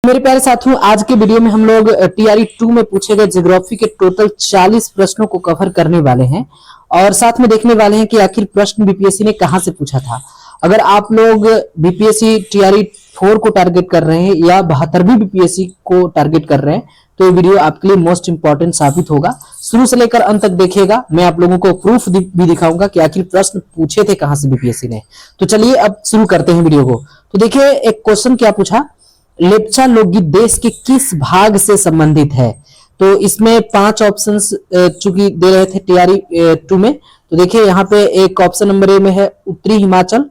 मेरे प्यारे साथियों, आज के वीडियो में हम लोग टीआरई 2 में पूछे गए ज्योग्राफी के टोटल 40 प्रश्नों को कवर करने वाले हैं और साथ में देखने वाले हैं कि आखिर प्रश्न बीपीएससी ने कहां से पूछा था। अगर आप लोग बीपीएससी टीआरई 4 को टारगेट कर रहे हैं या 72वीं बीपीएससी को टारगेट कर रहे हैं तो ये वीडियो आपके लिए मोस्ट इंपॉर्टेंट साबित होगा। शुरू से लेकर अंत तक देखिएगा। मैं आप लोगों को प्रूफ भी दिखाऊंगा कि आखिर प्रश्न पूछे थे कहां से बीपीएससी ने। तो चलिए अब शुरू करते हैं वीडियो को। तो देखिए, एक क्वेश्चन क्या पूछा, लेप्चा लोकगीत देश के किस भाग से संबंधित है। तो इसमें 5 ऑप्शंस चूंकि दे रहे थे टीआरई 2 में। तो देखिए यहाँ पे एक ऑप्शन नंबर ए में है उत्तरी हिमाचल,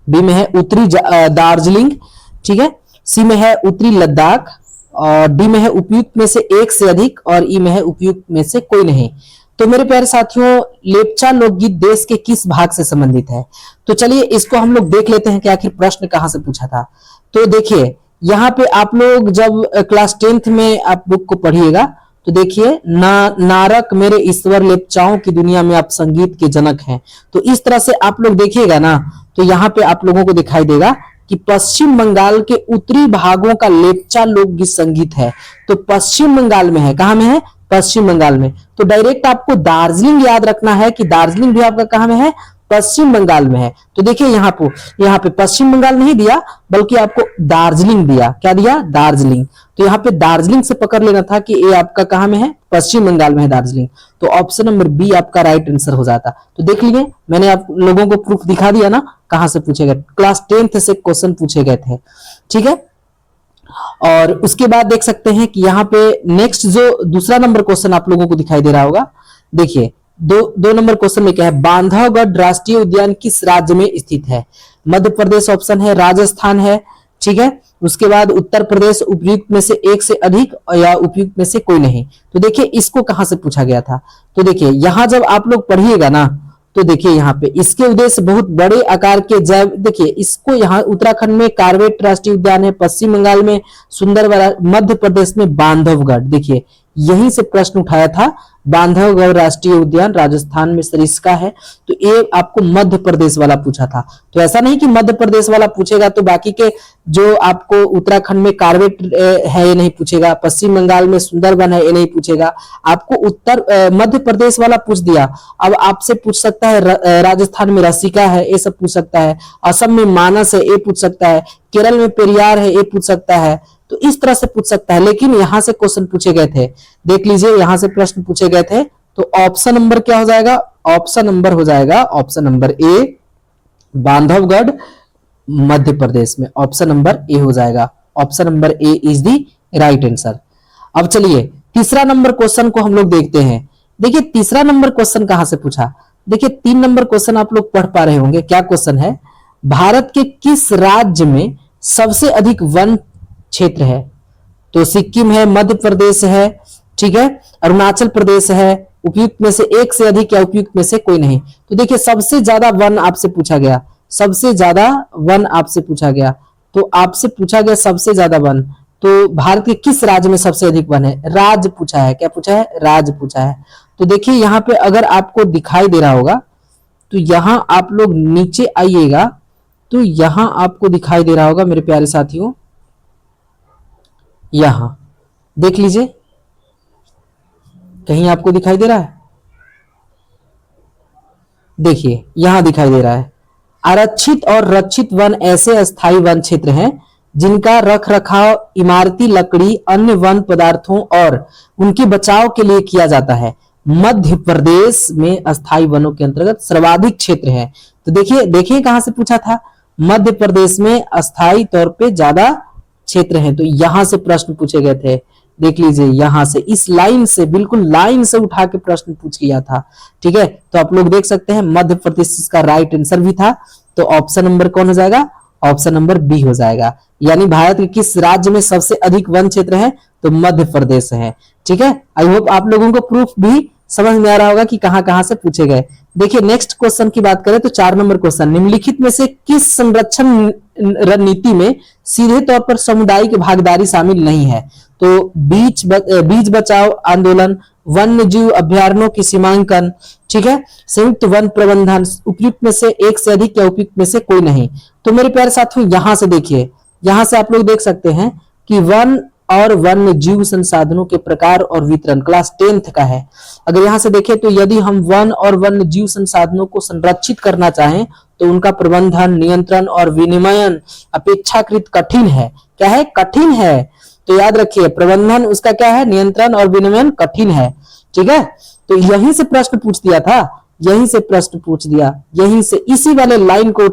बी में है उत्तरी दार्जिलिंग, ठीक है, सी में है उत्तरी लद्दाख और डी में है उपयुक्त में से एक से अधिक और ई में है उपयुक्त में से कोई नहीं। तो मेरे प्यारे साथियों, लेप्चा लोकगीत देश के किस भाग से संबंधित है। तो चलिए इसको हम लोग देख लेते हैं कि आखिर प्रश्न कहां से पूछा था। तो देखिए यहाँ पे आप लोग जब क्लास 10th में आप बुक को पढ़िएगा तो देखिए नारक मेरे ईश्वर लेप्चाओं की दुनिया में आप संगीत के जनक हैं। तो इस तरह से आप लोग देखिएगा ना, तो यहाँ पे आप लोगों को दिखाई देगा कि पश्चिम बंगाल के उत्तरी भागों का लेप्चा लोकगीत संगीत है। तो पश्चिम बंगाल में है, कहां में है, पश्चिम बंगाल में। तो डायरेक्ट आपको दार्जिलिंग याद रखना है कि दार्जिलिंग भी आपका कहां में है, पश्चिम बंगाल में है। तो देखिए यहाँ पे पश्चिम बंगाल नहीं दिया बल्कि आपको दार्जिलिंग दिया। क्या दिया, दार्जिलिंग। तो यहाँ पे दार्जिलिंग से पकड़ लेना था कि ये आपका कहां में है, पश्चिम बंगाल में है दार्जिलिंग। तो ऑप्शन नंबर बी आपका राइट आंसर हो जाता। तो देख लीजिए, मैंने आप लोगों को प्रूफ दिखा दिया ना कहां से पूछे गए। क्लास 10th से क्वेश्चन पूछे गए थे, ठीक है। और उसके बाद देख सकते हैं कि यहाँ पे नेक्स्ट जो दूसरा नंबर क्वेश्चन आप लोगों को दिखाई दे रहा होगा। देखिए दो नंबर क्वेश्चन में क्या है, बांधवगढ़ राष्ट्रीय उद्यान किस राज्य में स्थित है। मध्य प्रदेश ऑप्शन है, राजस्थान है, ठीक है। उसके बाद उत्तर प्रदेश उपयुक्त में से एक से अधिक या उपयुक्त में से कोई नहीं। तो देखिए इसको कहां से पूछा गया था। तो देखिए यहां जब आप लोग पढ़िएगा ना तो देखिए यहाँ पे इसके उद्देश्य बहुत बड़े आकार के जैव, देखिए इसको यहाँ उत्तराखंड में कार्बेट राष्ट्रीय उद्यान है, पश्चिम बंगाल में सुंदरवन, मध्य प्रदेश में बांधवगढ़। देखिए यहीं से प्रश्न उठाया था, बांधवगढ़ राष्ट्रीय उद्यान राजस्थान में सरिस्का है। तो ये आपको मध्य प्रदेश वाला पूछा था। तो ऐसा नहीं कि मध्य प्रदेश वाला पूछेगा तो बाकी के जो आपको उत्तराखंड में कार्बेट है ये नहीं पूछेगा, पश्चिम बंगाल में सुंदरवन है ये नहीं पूछेगा, आपको मध्य प्रदेश वाला पूछ दिया। अब आपसे पूछ सकता है राजस्थान में रसिका है, ये सब पूछ सकता है, असम में मानस है ये पूछ सकता है, केरल में पेरियार है ये पूछ सकता है। तो इस तरह से पूछ सकता है, लेकिन यहां से क्वेश्चन पूछे गए थे। देख लीजिए यहां से प्रश्न पूछे गए थे। तो ऑप्शन नंबर क्या हो जाएगा, ऑप्शन नंबर हो जाएगा option number A, Bandhavgarh Madhya Pradesh में। ऑप्शन नंबर ए हो जाएगा, option number A is the right answer. अब चलिए तीसरा नंबर क्वेश्चन को हम लोग देखते हैं। देखिए तीसरा नंबर क्वेश्चन कहां से पूछा। देखिए 3 नंबर क्वेश्चन आप लोग पढ़ पा रहे होंगे। क्या क्वेश्चन है, भारत के किस राज्य में सबसे अधिक वन क्षेत्र है। तो सिक्किम है, मध्य प्रदेश है, ठीक है, अरुणाचल प्रदेश है, उपयुक्त में से एक से अधिक या उपयुक्त में से कोई नहीं। तो देखिए सबसे ज्यादा वन आपसे पूछा गया, सबसे ज्यादा वन आपसे पूछा गया। तो आपसे पूछा गया सबसे ज्यादा वन, तो भारत के किस राज्य में सबसे अधिक वन है, राज्य पूछा है। क्या पूछा है, राज्य पूछा है। तो देखिए यहाँ पे अगर आपको दिखाई दे रहा होगा तो यहां आप लोग नीचे आइएगा तो यहां आपको दिखाई दे रहा होगा मेरे प्यारे साथियों, यहां देख लीजिए, कहीं आपको दिखाई दे रहा है, देखिए यहां दिखाई दे रहा है। आरक्षित और रक्षित वन ऐसे अस्थायी वन क्षेत्र हैं जिनका रख रखाव इमारती लकड़ी, अन्य वन पदार्थों और उनके बचाव के लिए किया जाता है। मध्य प्रदेश में अस्थायी वनों के अंतर्गत सर्वाधिक क्षेत्र है। तो देखिए कहां से पूछा था, मध्य प्रदेश में अस्थायी तौर पे ज्यादा क्षेत्र है। तो यहां से प्रश्न पूछे गए थे। देख लीजिए यहां से, इस लाइन से, बिल्कुल लाइन से उठा के प्रश्न पूछ लिया था, ठीक है। तो आप लोग देख सकते हैं मध्य प्रदेश इसका राइट आंसर भी था। तो ऑप्शन नंबर कौन हो जाएगा, ऑप्शन नंबर बी हो जाएगा। यानी भारत के किस राज्य में सबसे अधिक वन क्षेत्र है, तो मध्य प्रदेश है, ठीक है। आई होप आप लोगों को प्रूफ भी समझ में आ रहा होगा कि कहां कहां से पूछे गए। देखिए नेक्स्ट क्वेश्चन की बात करें तो 4 नंबर क्वेश्चन, निम्नलिखित में से किस संरक्षण रणनीति में सीधे तौर पर सामुदायिक भागीदारी शामिल नहीं है। तो बीज बचाओ आंदोलन, वन्य जीव अभ्यारण्यों की सीमांकन, ठीक है, संयुक्त वन प्रबंधन, उपयुक्त में से एक से अधिक या उपयुक्त में से कोई नहीं। तो मेरे प्यारे साथियों यहां से देखिए, यहां से आप लोग देख सकते हैं कि वन और वन्य जीव संसाधनों के प्रकार और वितरण, क्लास 10th का है। अगर यहां से देखें तो यदि हम वन और वन्य जीव संसाधनों को संरक्षित करना चाहें तो उनका प्रबंधन, नियंत्रण और विनियमन अपेक्षाकृत कठिन है। क्या है? कठिन है। तो याद रखिए, प्रबंधन उसका क्या है? नियंत्रण और विनियमन कठिन है। ठीक है, तो यहीं से प्रश्न पूछ दिया था, यहीं से प्रश्न पूछ दिया, यहीं से इसी वाले लाइन को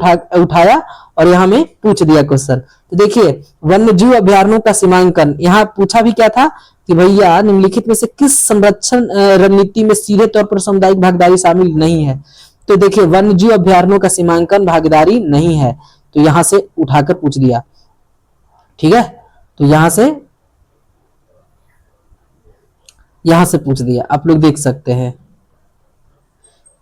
उठाया और यहां में पूछ दिया क्वेश्चन। तो देखिए, वन्य जीव अभ्यारण्यों का सीमांकन, यहां पूछा भी क्या था कि भैया निम्नलिखित में से किस संरक्षण रणनीति में सीधे तौर पर सामुदायिक भागीदारी शामिल नहीं है? तो देखिए, वन्य जीव अभ्यारण्यों का सीमांकन भागीदारी नहीं है, तो यहां से उठाकर पूछ दिया। ठीक है, तो यहां से पूछ दिया, आप लोग देख सकते हैं।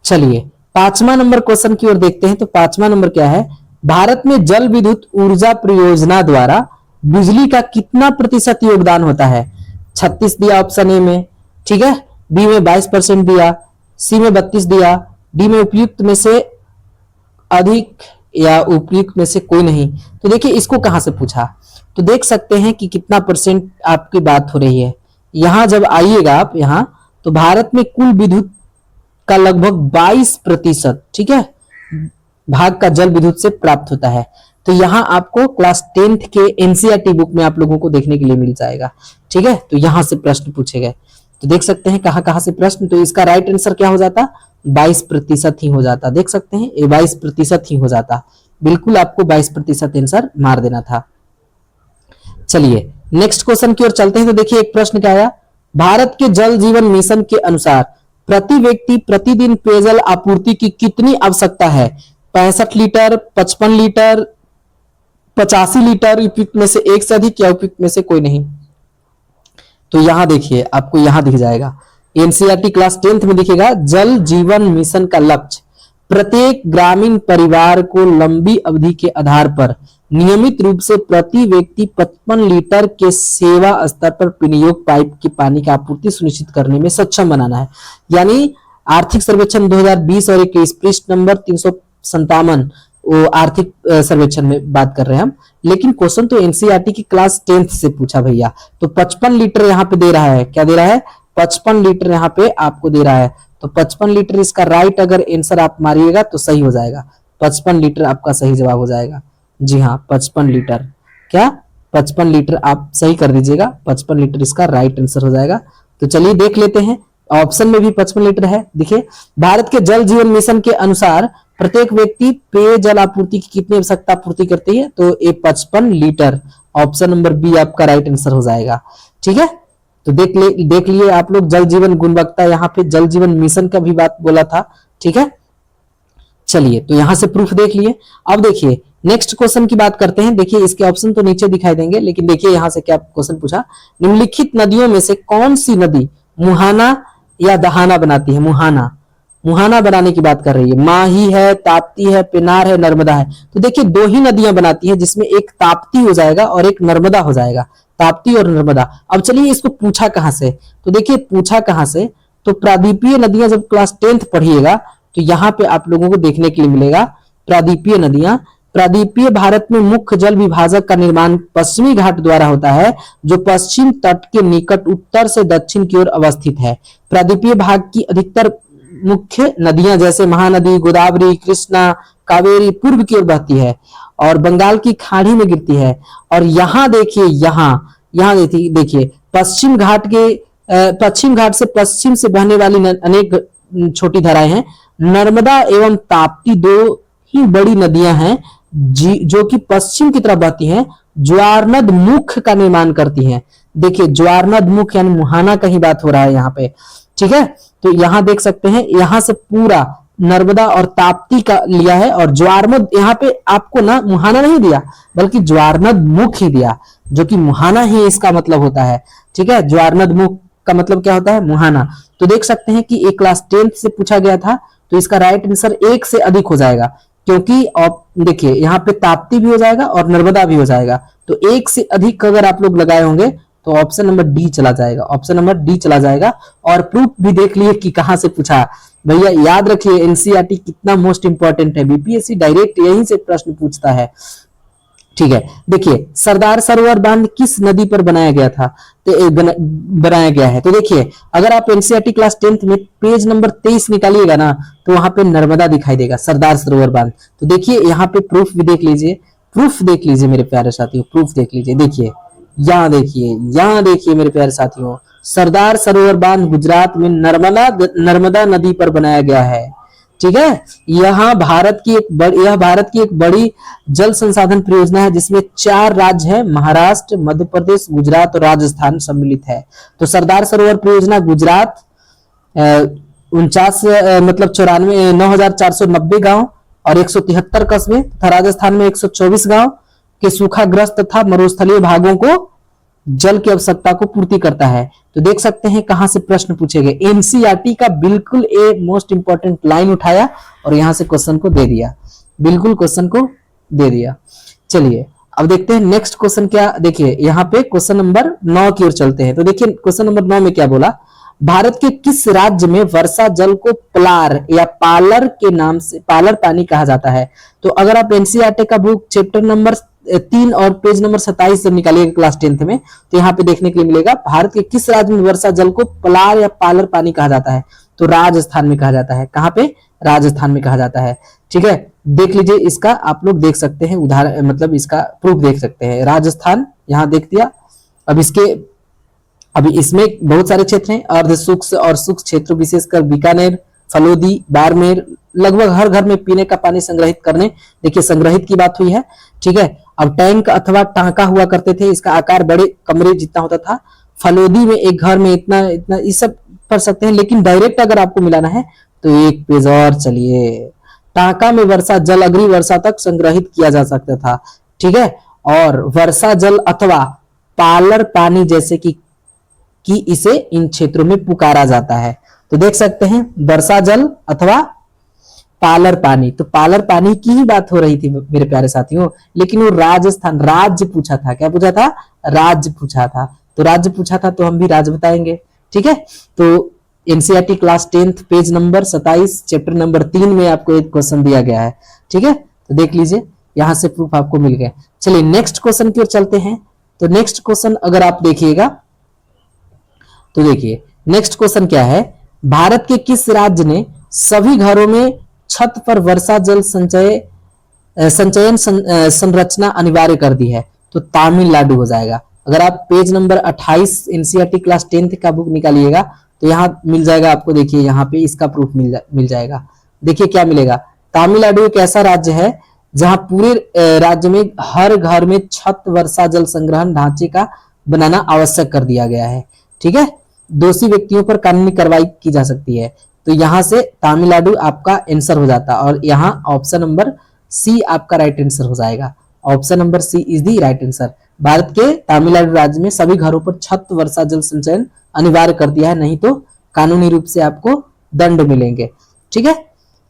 चलिए 5वां नंबर क्वेश्चन की ओर देखते हैं। तो 5वां नंबर क्या है? भारत में जल विद्युत ऊर्जा परियोजना द्वारा बिजली का कितना प्रतिशत योगदान होता है? 36 दिया ऑप्शन ए में, ठीक है, बी में 22% दिया, सी में 32 दिया, डी में उपयुक्त में से अधिक या उपयुक्त में से कोई नहीं। तो देखिए, इसको कहां से पूछा? तो देख सकते हैं कि कितना परसेंट आपकी बात हो रही है। यहां जब आइएगा आप यहां, तो भारत में कुल विद्युत का लगभग 22%, ठीक है, भाग का जल विद्युत से प्राप्त होता है। तो यहां आपको क्लास 10th के एनसीईआरटी बुक में आप लोगों को देखने के लिए मिल जाएगा। ठीक है, तो यहां से प्रश्न पूछे गए, तो देख सकते हैं कहां से प्रश्न। तो इसका राइट आंसर क्या हो जाता? 22% ही हो जाता। देख सकते हैं, ये 22% ही हो जाता। बिल्कुल आपको 22% आंसर मार देना था। चलिए नेक्स्ट क्वेश्चन की ओर चलते हैं। तो देखिए, एक प्रश्न क्या आया? भारत के जल जीवन मिशन के अनुसार प्रति व्यक्ति प्रतिदिन पेयजल आपूर्ति की कितनी आवश्यकता है? 65 लीटर, 55 लीटर, 85 लीटर, उपयुक्त में से एक से अधिक या उपयुक्त में से कोई नहीं? तो यहां देखिए, आपको यहां दिख जाएगा, एनसीईआरटी क्लास 10th में दिखेगा, जल जीवन मिशन का लक्ष्य प्रत्येक ग्रामीण परिवार को लंबी अवधि के आधार पर नियमित रूप से प्रति व्यक्ति 55 लीटर के सेवा स्तर पर विनियोग पाइप की पानी की आपूर्ति सुनिश्चित करने में सक्षम बनाना है। यानी आर्थिक सर्वेक्षण 2020 और 21 पृष्ठ नंबर 357 वो आर्थिक सर्वेक्षण में बात कर रहे हैं हम, लेकिन क्वेश्चन तो एनसीईआरटी की क्लास 10th से पूछा भैया। तो 55 लीटर यहाँ पे दे रहा है, क्या दे रहा है? 55 लीटर यहाँ पे आपको दे रहा है। तो 55 लीटर इसका राइट अगर आंसर आप मारिएगा तो सही हो जाएगा। 55 लीटर आपका सही जवाब हो जाएगा। जी हाँ, 55 लीटर, क्या 55 लीटर आप सही कर दीजिएगा। 55 लीटर इसका राइट आंसर हो जाएगा। तो चलिए देख लेते हैं, ऑप्शन में भी 55 लीटर है। देखिए, भारत के जल जीवन मिशन के अनुसार प्रत्येक व्यक्ति पेय जल आपूर्ति की कितनी आवश्यकता पूर्ति करती है? तो ये 55 लीटर, ऑप्शन नंबर बी आपका राइट आंसर हो जाएगा। ठीक है, तो देख लिए आप लोग, जल जीवन गुणवत्ता, यहाँ पे जल जीवन मिशन का भी बात बोला था। ठीक है, चलिए तो यहां से प्रूफ देख लिए। अब देखिए नेक्स्ट क्वेश्चन की बात करते हैं। देखिए, इसके ऑप्शन तो नीचे दिखाई देंगे, लेकिन देखिए यहां से क्या क्वेश्चन पूछा? निम्नलिखित नदियों में से कौन सी नदी मुहाना या दहाना बनाती है? मुहाना बनाने की बात कर रही है। माही है, ताप्ती है, पिनार है, नर्मदा है। तो देखिए, दो ही नदियां बनाती है, जिसमें एक ताप्ती हो जाएगा और एक नर्मदा हो जाएगा। ताप्ती और नर्मदा। अब चलिए इसको पूछा कहां से? तो देखिए पूछा कहां से, तो प्रादीपीय नदियां जब क्लास 10th पढ़िएगा तो यहाँ पे आप लोगों को देखने के लिए मिलेगा प्रादीपीय नदियां। प्रादीपीय भारत में मुख्य जल विभाजक का निर्माण पश्चिमी घाट द्वारा होता है, जो पश्चिम तट के निकट उत्तर से दक्षिण की ओर अवस्थित है। प्रादीपीय भाग की अधिकतर मुख्य नदियां जैसे महानदी, गोदावरी, कृष्णा, कावेरी पूर्व की ओर बहती है और बंगाल की खाड़ी में गिरती है। और यहाँ देखिए, यहाँ देखिए पश्चिम घाट से पश्चिम से बहने वाली अनेक छोटी धाराएं हैं। नर्मदा एवं ताप्ती दो ही बड़ी नदियां हैं जो कि पश्चिम की तरफ बहती हैं, ज्वारनद मुख का निर्माण करती हैं। देखिए, ज्वारनद मुख यानी मुहाना का ही बात हो रहा है यहाँ पे। ठीक है, तो यहां देख सकते हैं, यहां से पूरा नर्मदा और ताप्ती का लिया है और ज्वारनद यहाँ पे आपको ना मुहाना नहीं दिया बल्कि ज्वारनद मुख ही दिया, जो कि मुहाना ही इसका मतलब होता है। ठीक है, ज्वारनद मुख का मतलब क्या होता है? मुहाना। तो देख सकते हैं कि एक क्लास 10th से पूछा गया था, तो इसका राइट आंसर एक से अधिक हो जाएगा, क्योंकि देखिए यहाँ पे ताप्ती भी हो जाएगा और नर्मदा भी हो जाएगा। तो एक से अधिक अगर आप लोग लगाए होंगे तो ऑप्शन नंबर डी चला जाएगा, ऑप्शन नंबर डी चला जाएगा। और प्रूफ भी देख लिए कि कहां से पूछा। भैया याद रखिए, एनसीईआरटी कितना मोस्ट इंपॉर्टेंट है, बीपीएससी डायरेक्ट यहीं से प्रश्न पूछता है। ठीक है, देखिए सरदार सरोवर बांध किस नदी पर बनाया गया था, तो बनाया गया है, तो देखिए अगर आप एनसीईआरटी क्लास 10th में पेज नंबर 23 निकालिएगा ना, तो वहां पे नर्मदा दिखाई देगा, सरदार सरोवर बांध। तो देखिए यहाँ पे प्रूफ भी देख लीजिए, प्रूफ देख लीजिए मेरे प्यारे साथियों, प्रूफ देख लीजिए, देखिए यहाँ देखिए, यहाँ देखिए मेरे प्यारे साथियों, सरदार सरोवर बांध गुजरात में नर्मदा नदी पर बनाया गया है। ठीक है, यह भारत की एक बड़ी जल संसाधन परियोजना है जिसमें 4 राज्य हैं, महाराष्ट्र, मध्य प्रदेश, गुजरात और राजस्थान सम्मिलित है। तो सरदार सरोवर परियोजना गुजरात 49 मतलब 94,9,490 गांव और 173 कस्बे तथा राजस्थान में 124 गांव के सूखाग्रस्त तथा मरुस्थलीय भागों को जल की आवश्यकता को पूर्ति करता है। तो देख सकते हैं कहां से प्रश्न पूछे गए, एनसीईआरटी का बिल्कुल ए मोस्ट इंपॉर्टेंट लाइन उठाया और यहां से क्वेश्चन को दे दिया, बिल्कुल क्वेश्चन को दे दिया। चलिए अब देखते हैं नेक्स्ट क्वेश्चन क्या, देखिए यहाँ पे क्वेश्चन नंबर 9 की ओर चलते हैं। तो देखिए क्वेश्चन नंबर 9 में क्या बोला, भारत के किस राज्य में वर्षा जल को पलार या पालर के नाम से पालर पानी कहा जाता है। तो अगर आप एनसीईआरटी का बुक चैप्टर नंबर 3 और पेज नंबर 27 जब निकालिएगा क्लास 10th में, तो यहाँ पे देखने के लिए मिलेगा भारत के किस राज्य में वर्षा जल को पलार या पालर पानी कहा जाता है। तो राजस्थान में कहा जाता है। कहाँ पे, राजस्थान में कहा जाता है। ठीक है, देख लीजिए इसका आप लोग देख सकते हैं उदाहरण, मतलब इसका प्रूफ देख सकते हैं, राजस्थान यहाँ देख दिया। अभी इसमें बहुत सारे क्षेत्र हैं, अर्ध शुष्क और शुष्क क्षेत्र, विशेषकर बीकानेर, फलोदी, बाड़मेर, लगभग हर घर में पीने का पानी संग्रहित करने, देखिए संग्रहित की बात हुई है। ठीक है, अब टैंक अथवा टांका हुआ करते थे, इसका आकार बड़े कमरे जितना होता था। फलोदी में एक घर में इतना इतना, ये सब पढ़ सकते हैं, लेकिन डायरेक्ट अगर आपको मिलाना है तो एक पेज और चलिए, टांका में वर्षा जल अगली वर्षा तक संग्रहित किया जा सकता था। ठीक है, और वर्षा जल अथवा पालर पानी जैसे कि इसे इन क्षेत्रों में पुकारा जाता है। तो देख सकते हैं वर्षा जल अथवा पालर पानी, तो पालर पानी की ही बात हो रही थी मेरे प्यारे साथियों, लेकिन वो राजस्थान राज्य पूछा था। क्या पूछा था, राज्य पूछा था। तो राज्य पूछा था तो हम भी राज्य बताएंगे। ठीक है, तो NCERT class 10th page number 27 chapter number 3 में आपको एक क्वेश्चन दिया गया है। ठीक है, तो देख लीजिए यहां से प्रूफ आपको मिल गया। चलिए नेक्स्ट क्वेश्चन की ओर चलते हैं। तो नेक्स्ट क्वेश्चन अगर आप देखिएगा तो देखिए नेक्स्ट क्वेश्चन क्या है, भारत के किस राज्य ने सभी घरों में छत पर वर्षा जल संचयन संरचना अनिवार्य कर दी है। तो तमिलनाडु हो जाएगा। अगर आप page number 28 NCERT class 10th का बुक निकालिएगा तो यहाँ मिल जाएगा आपको, देखिए यहाँ पे इसका प्रूफ मिल जाएगा। देखिए क्या मिलेगा, तमिलनाडु एक ऐसा राज्य है जहां पूरे राज्य में हर घर में छत वर्षा जल संग्रहण ढांचे का बनाना आवश्यक कर दिया गया है। ठीक है, दोषी व्यक्तियों पर कानूनी कार्रवाई की जा सकती है। तो यहां से तमिलनाडु आपका आंसर हो जाता है और यहाँ ऑप्शन नंबर सी आपका राइट आंसर हो जाएगा। Option number C is the right answer. Bharat के तमिलनाडु राज्य में सभी घरों पर छत वर्षा जल संचयन अनिवार्य कर दिया है, नहीं तो कानूनी रूप से आपको दंड मिलेंगे। ठीक है,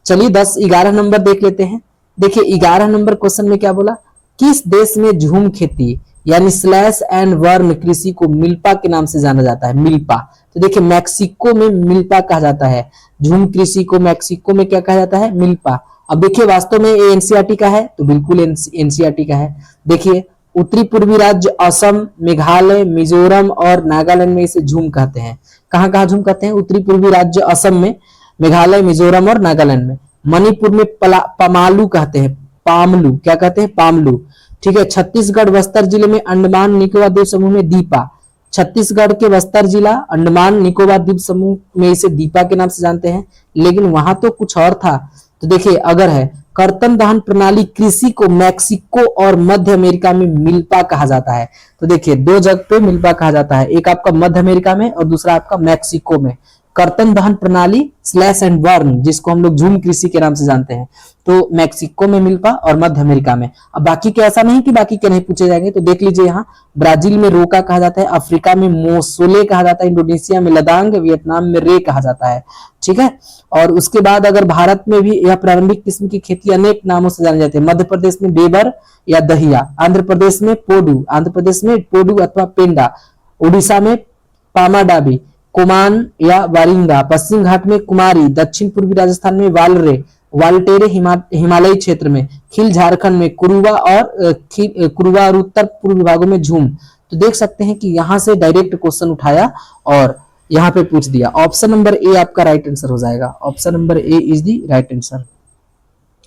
चलिए 10-11 नंबर देख लेते हैं। देखिए 11 नंबर क्वेश्चन में क्या बोला, किस देश में झूम खेती यानी स्लैश एंड वर्म कृषि को मिल्पा के नाम से जाना जाता है। मिल्पा, तो देखिए मैक्सिको में मिल्पा कहा जाता है। झूम कृषि को मैक्सिको में क्या कहा जाता है, मिल्पा। अब देखिए वास्तव में ये एनसीईआरटी का है, तो बिल्कुल एनसीईआरटी का है। देखिए उत्तरी पूर्वी राज्य असम, मेघालय, मिजोरम और नागालैंड में इसे झूम कहते हैं। कहाँ कहाँ झूम कहते हैं, उत्तरी पूर्वी राज्य असम में, मेघालय, मिजोरम और नागालैंड में। मणिपुर में पमालू कहते हैं, पामलू, क्या कहते हैं, पामलू। ठीक है, छत्तीसगढ़ बस्तर जिले में अंडमान निकोबार द्वीप समूह में दीपा। छत्तीसगढ़ के बस्तर जिला अंडमान निकोबार द्वीप समूह में इसे दीपा के नाम से जानते हैं, लेकिन वहां तो कुछ और था। तो देखिए अगर है कर्तन दहन प्रणाली कृषि को मैक्सिको और मध्य अमेरिका में मिल्पा कहा जाता है। तो देखिए 2 जगह पे मिल्पा कहा जाता है, एक आपका मध्य अमेरिका में और दूसरा आपका मैक्सिको में। कर्तन दहन प्रणाली स्लैश एंड बर्न, जिसको हम लोग झूम कृषि के नाम से जानते हैं, तो मैक्सिको में मिल्पा और मध्य अमेरिका में। अब बाकी के ऐसा नहीं कि बाकी के नहीं पूछे जाएंगे, तो देख लीजिए यहाँ ब्राजील में रोका कहा जाता है, अफ्रीका में मोसोले कहा जाता है, इंडोनेशिया में लदांग, वियतनाम में रे कहा जाता है। ठीक है, और उसके बाद अगर भारत में भी यह प्रारंभिक किस्म की खेती अनेक नामों से जाने जाते हैं। मध्य प्रदेश में बेबर या दहिया, आंध्र प्रदेश में पोडू अथवा पेंडा, उड़ीसा में पामाडाबी, कोमान या वारिंगा, पश्चिम घाट में कुमारी, दक्षिण पूर्वी राजस्थान में वालरे, वाल्टेरे हिमालयी क्षेत्र में, खिल झारखंड में, कुरुवा और उत्तर पूर्व विभागों में झूम। तो देख सकते हैं कि यहां से डायरेक्ट क्वेश्चन उठाया और यहाँ पे पूछ दिया। ऑप्शन नंबर ए आपका राइट आंसर हो जाएगा। Option number A is the right answer.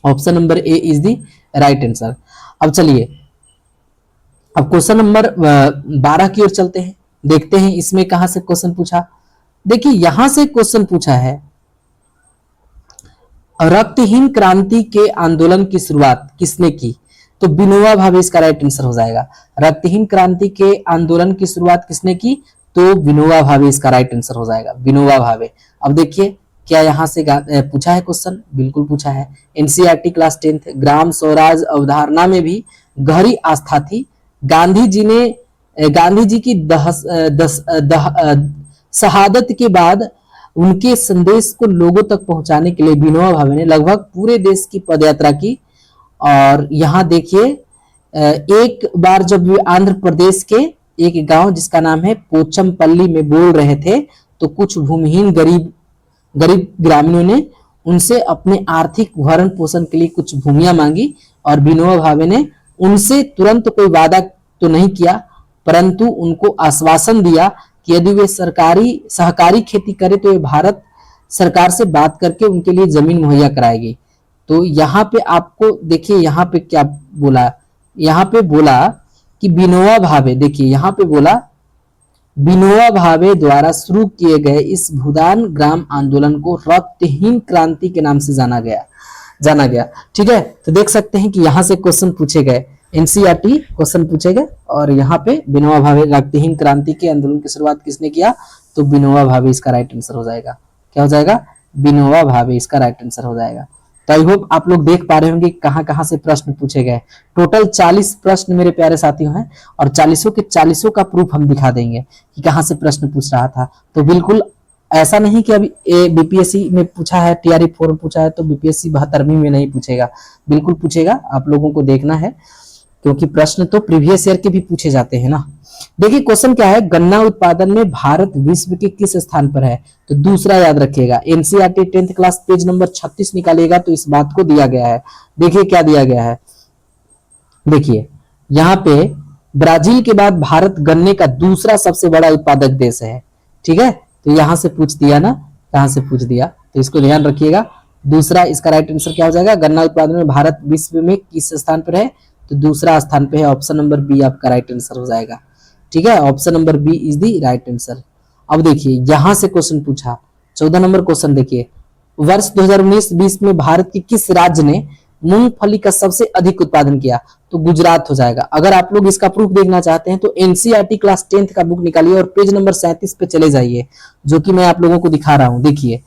Option number A is the right answer. अब चलिए, अब क्वेश्चन नंबर 12 की ओर चलते हैं, देखते हैं इसमें कहां से क्वेश्चन पूछा। देखिए यहां से क्वेश्चन पूछा है, रक्तहीन क्रांति के आंदोलन की शुरुआत किसने की? तो विनोबा भावे इसका राइट आंसर हो जाएगा। रक्तहीन क्रांति के आंदोलन की शुरुआत किसने की? तो विनोबा भावे इसका राइट आंसर हो जाएगा, विनोबा भावे। अब देखिए क्या यहां से पूछा है क्वेश्चन, बिल्कुल पूछा है। NCERT class 10th Gram Swaraj अवधारणा में भी गहरी आस्था थी। गांधी जी की शहादत के बाद उनके संदेश को लोगों तक पहुंचाने के लिए विनोबा भावे ने लगभग पूरे देश की पदयात्रा की। और यहाँ देखिए एक बार जब वे आंध्र प्रदेश के एक गांव जिसका नाम है पोचमपल्ली में बोल रहे थे, तो कुछ भूमिहीन गरीब ग्रामीणों ने उनसे अपने आर्थिक भरण पोषण के लिए कुछ भूमियां मांगी और विनोबा भावे ने उनसे तुरंत कोई वादा तो नहीं किया, परंतु उनको आश्वासन दिया कि यदि वे सहकारी खेती करे तो वे भारत सरकार से बात करके उनके लिए जमीन मुहैया कराएगी। तो यहाँ पे आपको देखिए यहाँ पे क्या बोला, यहाँ पे बोला कि विनोबा भावे, देखिए यहाँ पे बोला विनोबा भावे द्वारा शुरू किए गए इस भूदान ग्राम आंदोलन को रक्तहीन क्रांति के नाम से जाना गया। ठीक है, तो देख सकते हैं कि यहाँ से क्वेश्चन पूछे गए, एनसीईआरटी क्वेश्चन पूछे गए और यहाँ पे विनोबा भावे रक्तहीन क्रांति के आंदोलन की शुरुआत किसने किया? तो विनोबा भावे इसका राइट आंसर हो जाएगा। क्या हो जाएगा? विनोबा भावे इसका राइट आंसर हो जाएगा। तो आई होप आप लोग देख पा रहे होंगे कहां से प्रश्न पूछे गए। टोटल 40 प्रश्न मेरे प्यारे साथियों हैं और 40 के 40 का प्रूफ हम दिखा देंगे कि कहां से प्रश्न पूछ रहा था। तो बिल्कुल ऐसा नहीं कि अभी बीपीएससी में पूछा है, टीआरई 4 में पूछा है तो बीपीएससी 72वीं में नहीं पूछेगा, बिल्कुल पूछेगा। आप लोगों को देखना है क्योंकि प्रश्न तो प्रीवियस ईयर के भी पूछे जाते हैं ना। देखिए क्वेश्चन क्या है, गन्ना उत्पादन में भारत विश्व के किस स्थान पर है? तो दूसरा याद रखिएगा। NCERT 10th class page number 36 निकालिएगा तो इस बात को दिया गया है। देखिए क्या दिया गया है, देखिए यहाँ पे ब्राजील के बाद भारत गन्ने का दूसरा सबसे बड़ा उत्पादक देश है। ठीक है, तो यहां से पूछ दिया ना, कहां से पूछ दिया, तो इसको ध्यान रखिएगा। दूसरा इसका राइट आंसर क्या हो जाएगा? गन्ना उत्पादन में भारत विश्व में किस स्थान पर है? तो दूसरा स्थान पे है। ऑप्शन नंबर बी आपका राइट आंसर हो जाएगा। ठीक है, option number B is the right answer. अब देखिए यहां से क्वेश्चन पूछा, 14 नंबर क्वेश्चन देखिए, वर्ष 2019-20 में भारत के किस राज्य ने मूंगफली का सबसे अधिक उत्पादन किया? तो गुजरात हो जाएगा। अगर आप लोग इसका प्रूफ देखना चाहते हैं तो एनसीईआरटी क्लास 10th का बुक निकालिए और पेज नंबर 37 पे चले जाइए, जो कि मैं आप लोगों को दिखा रहा हूं। देखिए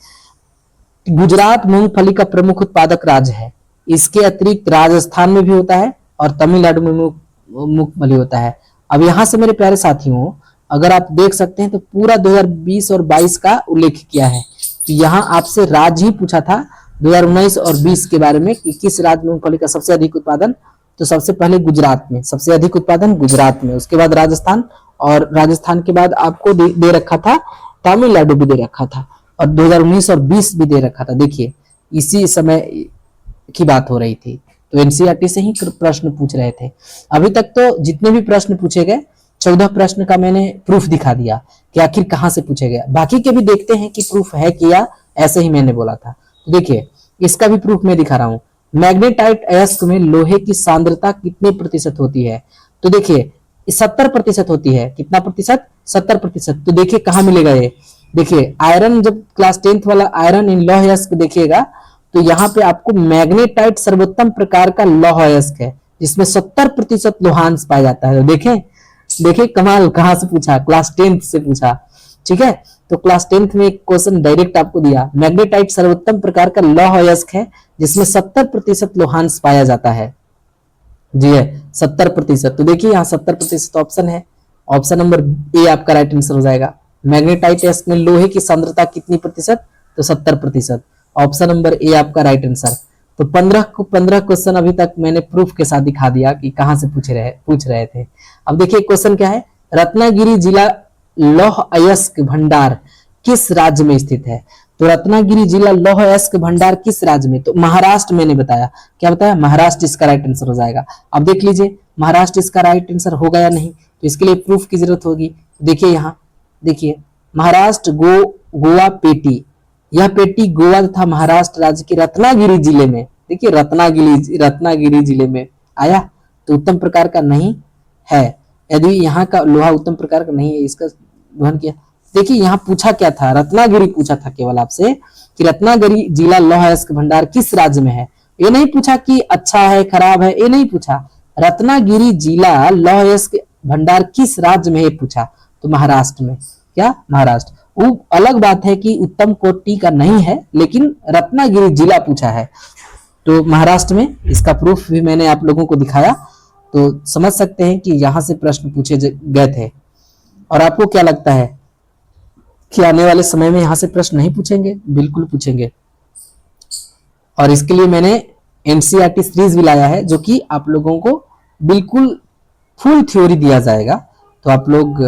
गुजरात मूंगफली का प्रमुख उत्पादक राज्य है। इसके अतिरिक्त राजस्थान में भी होता है और तमिलनाडु में मूंगफली होता है। अब यहां से मेरे प्यारे साथियों अगर आप देख सकते हैं तो पूरा 2020 और 22 का उल्लेख किया है। तो यहाँ आपसे राज्य ही पूछा था 2019 और 20 के बारे में कि किस राज्य में मूंगफली का सबसे अधिक उत्पादन? तो सबसे पहले गुजरात में सबसे अधिक उत्पादन गुजरात में, उसके बाद राजस्थान, और राजस्थान के बाद आपको दे रखा था तमिलनाडु भी दे रखा था, और 2019 और 20 भी दे रखा था। देखिए इसी समय की बात हो रही थी, तो एनसीईआरटी से ही प्रश्न पूछ रहे थे। अभी तक तो जितने भी प्रश्न पूछे गए 14 प्रश्न का मैंने प्रूफ दिखा दिया कि आखिर कहां से पूछे गए। बाकी के भी देखते हैं कि प्रूफ है कि या ऐसे ही मैंने बोला था। तो देखिए इसका भी प्रूफ मैं दिखा रहा हूं। मैग्नेटाइट अयस्क में लोहे की सांद्रता कितने प्रतिशत होती है? तो देखिए 70% होती है। कितना प्रतिशत? 70%। तो देखिए कहां मिलेगा ये? देखिए आयरन, जब क्लास 10th वाला आयरन इन लौह अयस्क देखिएगा तो यहाँ पे आपको मैग्नेटाइट सर्वोत्तम प्रकार का लौह अयस्क है जिसमें 70% लोहांश पाया जाता है। तो देखिए कमाल, कहां से पूछा? क्लास 10th से पूछा। ठीक है, तो क्लास 10th में एक क्वेश्चन डायरेक्ट आपको दिया, मैग्नेटाइट सर्वोत्तम प्रकार का लौह अयस्क है जिसमें 70% लोहांश पाया जाता है। जी है 70%। तो देखिए यहाँ 70% ऑप्शन है। ऑप्शन नंबर ए आपका राइट आंसर हो जाएगा। मैग्नेटाइट अयस्क में लोहे की सांद्रता कितनी प्रतिशत? तो 70%। ऑप्शन नंबर ए आपका राइट आंसर। तो 15 क्वेश्चन अभी तक मैंने प्रूफ के साथ दिखा दिया कि कहां से पूछ रहे थे। अब देखिए क्वेश्चन क्या है, रत्नागिरी जिला लौह अयस्क भंडार किस राज्य में स्थित है? तो रत्नागिरी जिला लौह अयस्क भंडार किस राज्य में? तो महाराष्ट्र, मैंने बताया, क्या बताया? महाराष्ट्र इसका राइट आंसर हो जाएगा। अब देख लीजिए महाराष्ट्र इसका राइट आंसर होगा या नहीं, तो इसके लिए प्रूफ की जरूरत होगी। देखिए यहाँ, देखिए महाराष्ट्र गोवा पेटी, यह पेटी गोवा तथा महाराष्ट्र राज्य के रत्नागिरी जिले में, देखिए रत्नागिरी जिले में आया, तो उत्तम प्रकार का नहीं है। यदि यहाँ का लोहा उत्तम प्रकार का नहीं है, इसका दोहन किया। देखिए यहाँ पूछा क्या था, रत्नागिरी पूछा था केवल आपसे कि रत्नागिरी जिला लौह अयस्क भंडार किस राज्य में है। ये नहीं पूछा कि अच्छा है खराब है, ये नहीं पूछा। रत्नागिरी जिला लौह अयस्क भंडार किस राज्य में है पूछा, तो महाराष्ट्र में। क्या? महाराष्ट्र। वो अलग बात है कि उत्तम कोटि का नहीं है, लेकिन रत्नागिरी जिला पूछा है तो महाराष्ट्र में। इसका प्रूफ भी मैंने आप लोगों को दिखाया, तो समझ सकते हैं कि यहां से प्रश्न पूछे गए थे। और आपको क्या लगता है कि आने वाले समय में यहां से प्रश्न नहीं पूछेंगे? बिल्कुल पूछेंगे। और इसके लिए मैंने एनसीईआरटी सीरीज भी लाया है, जो कि आप लोगों को बिल्कुल फुल थ्योरी दिया जाएगा। तो आप लोग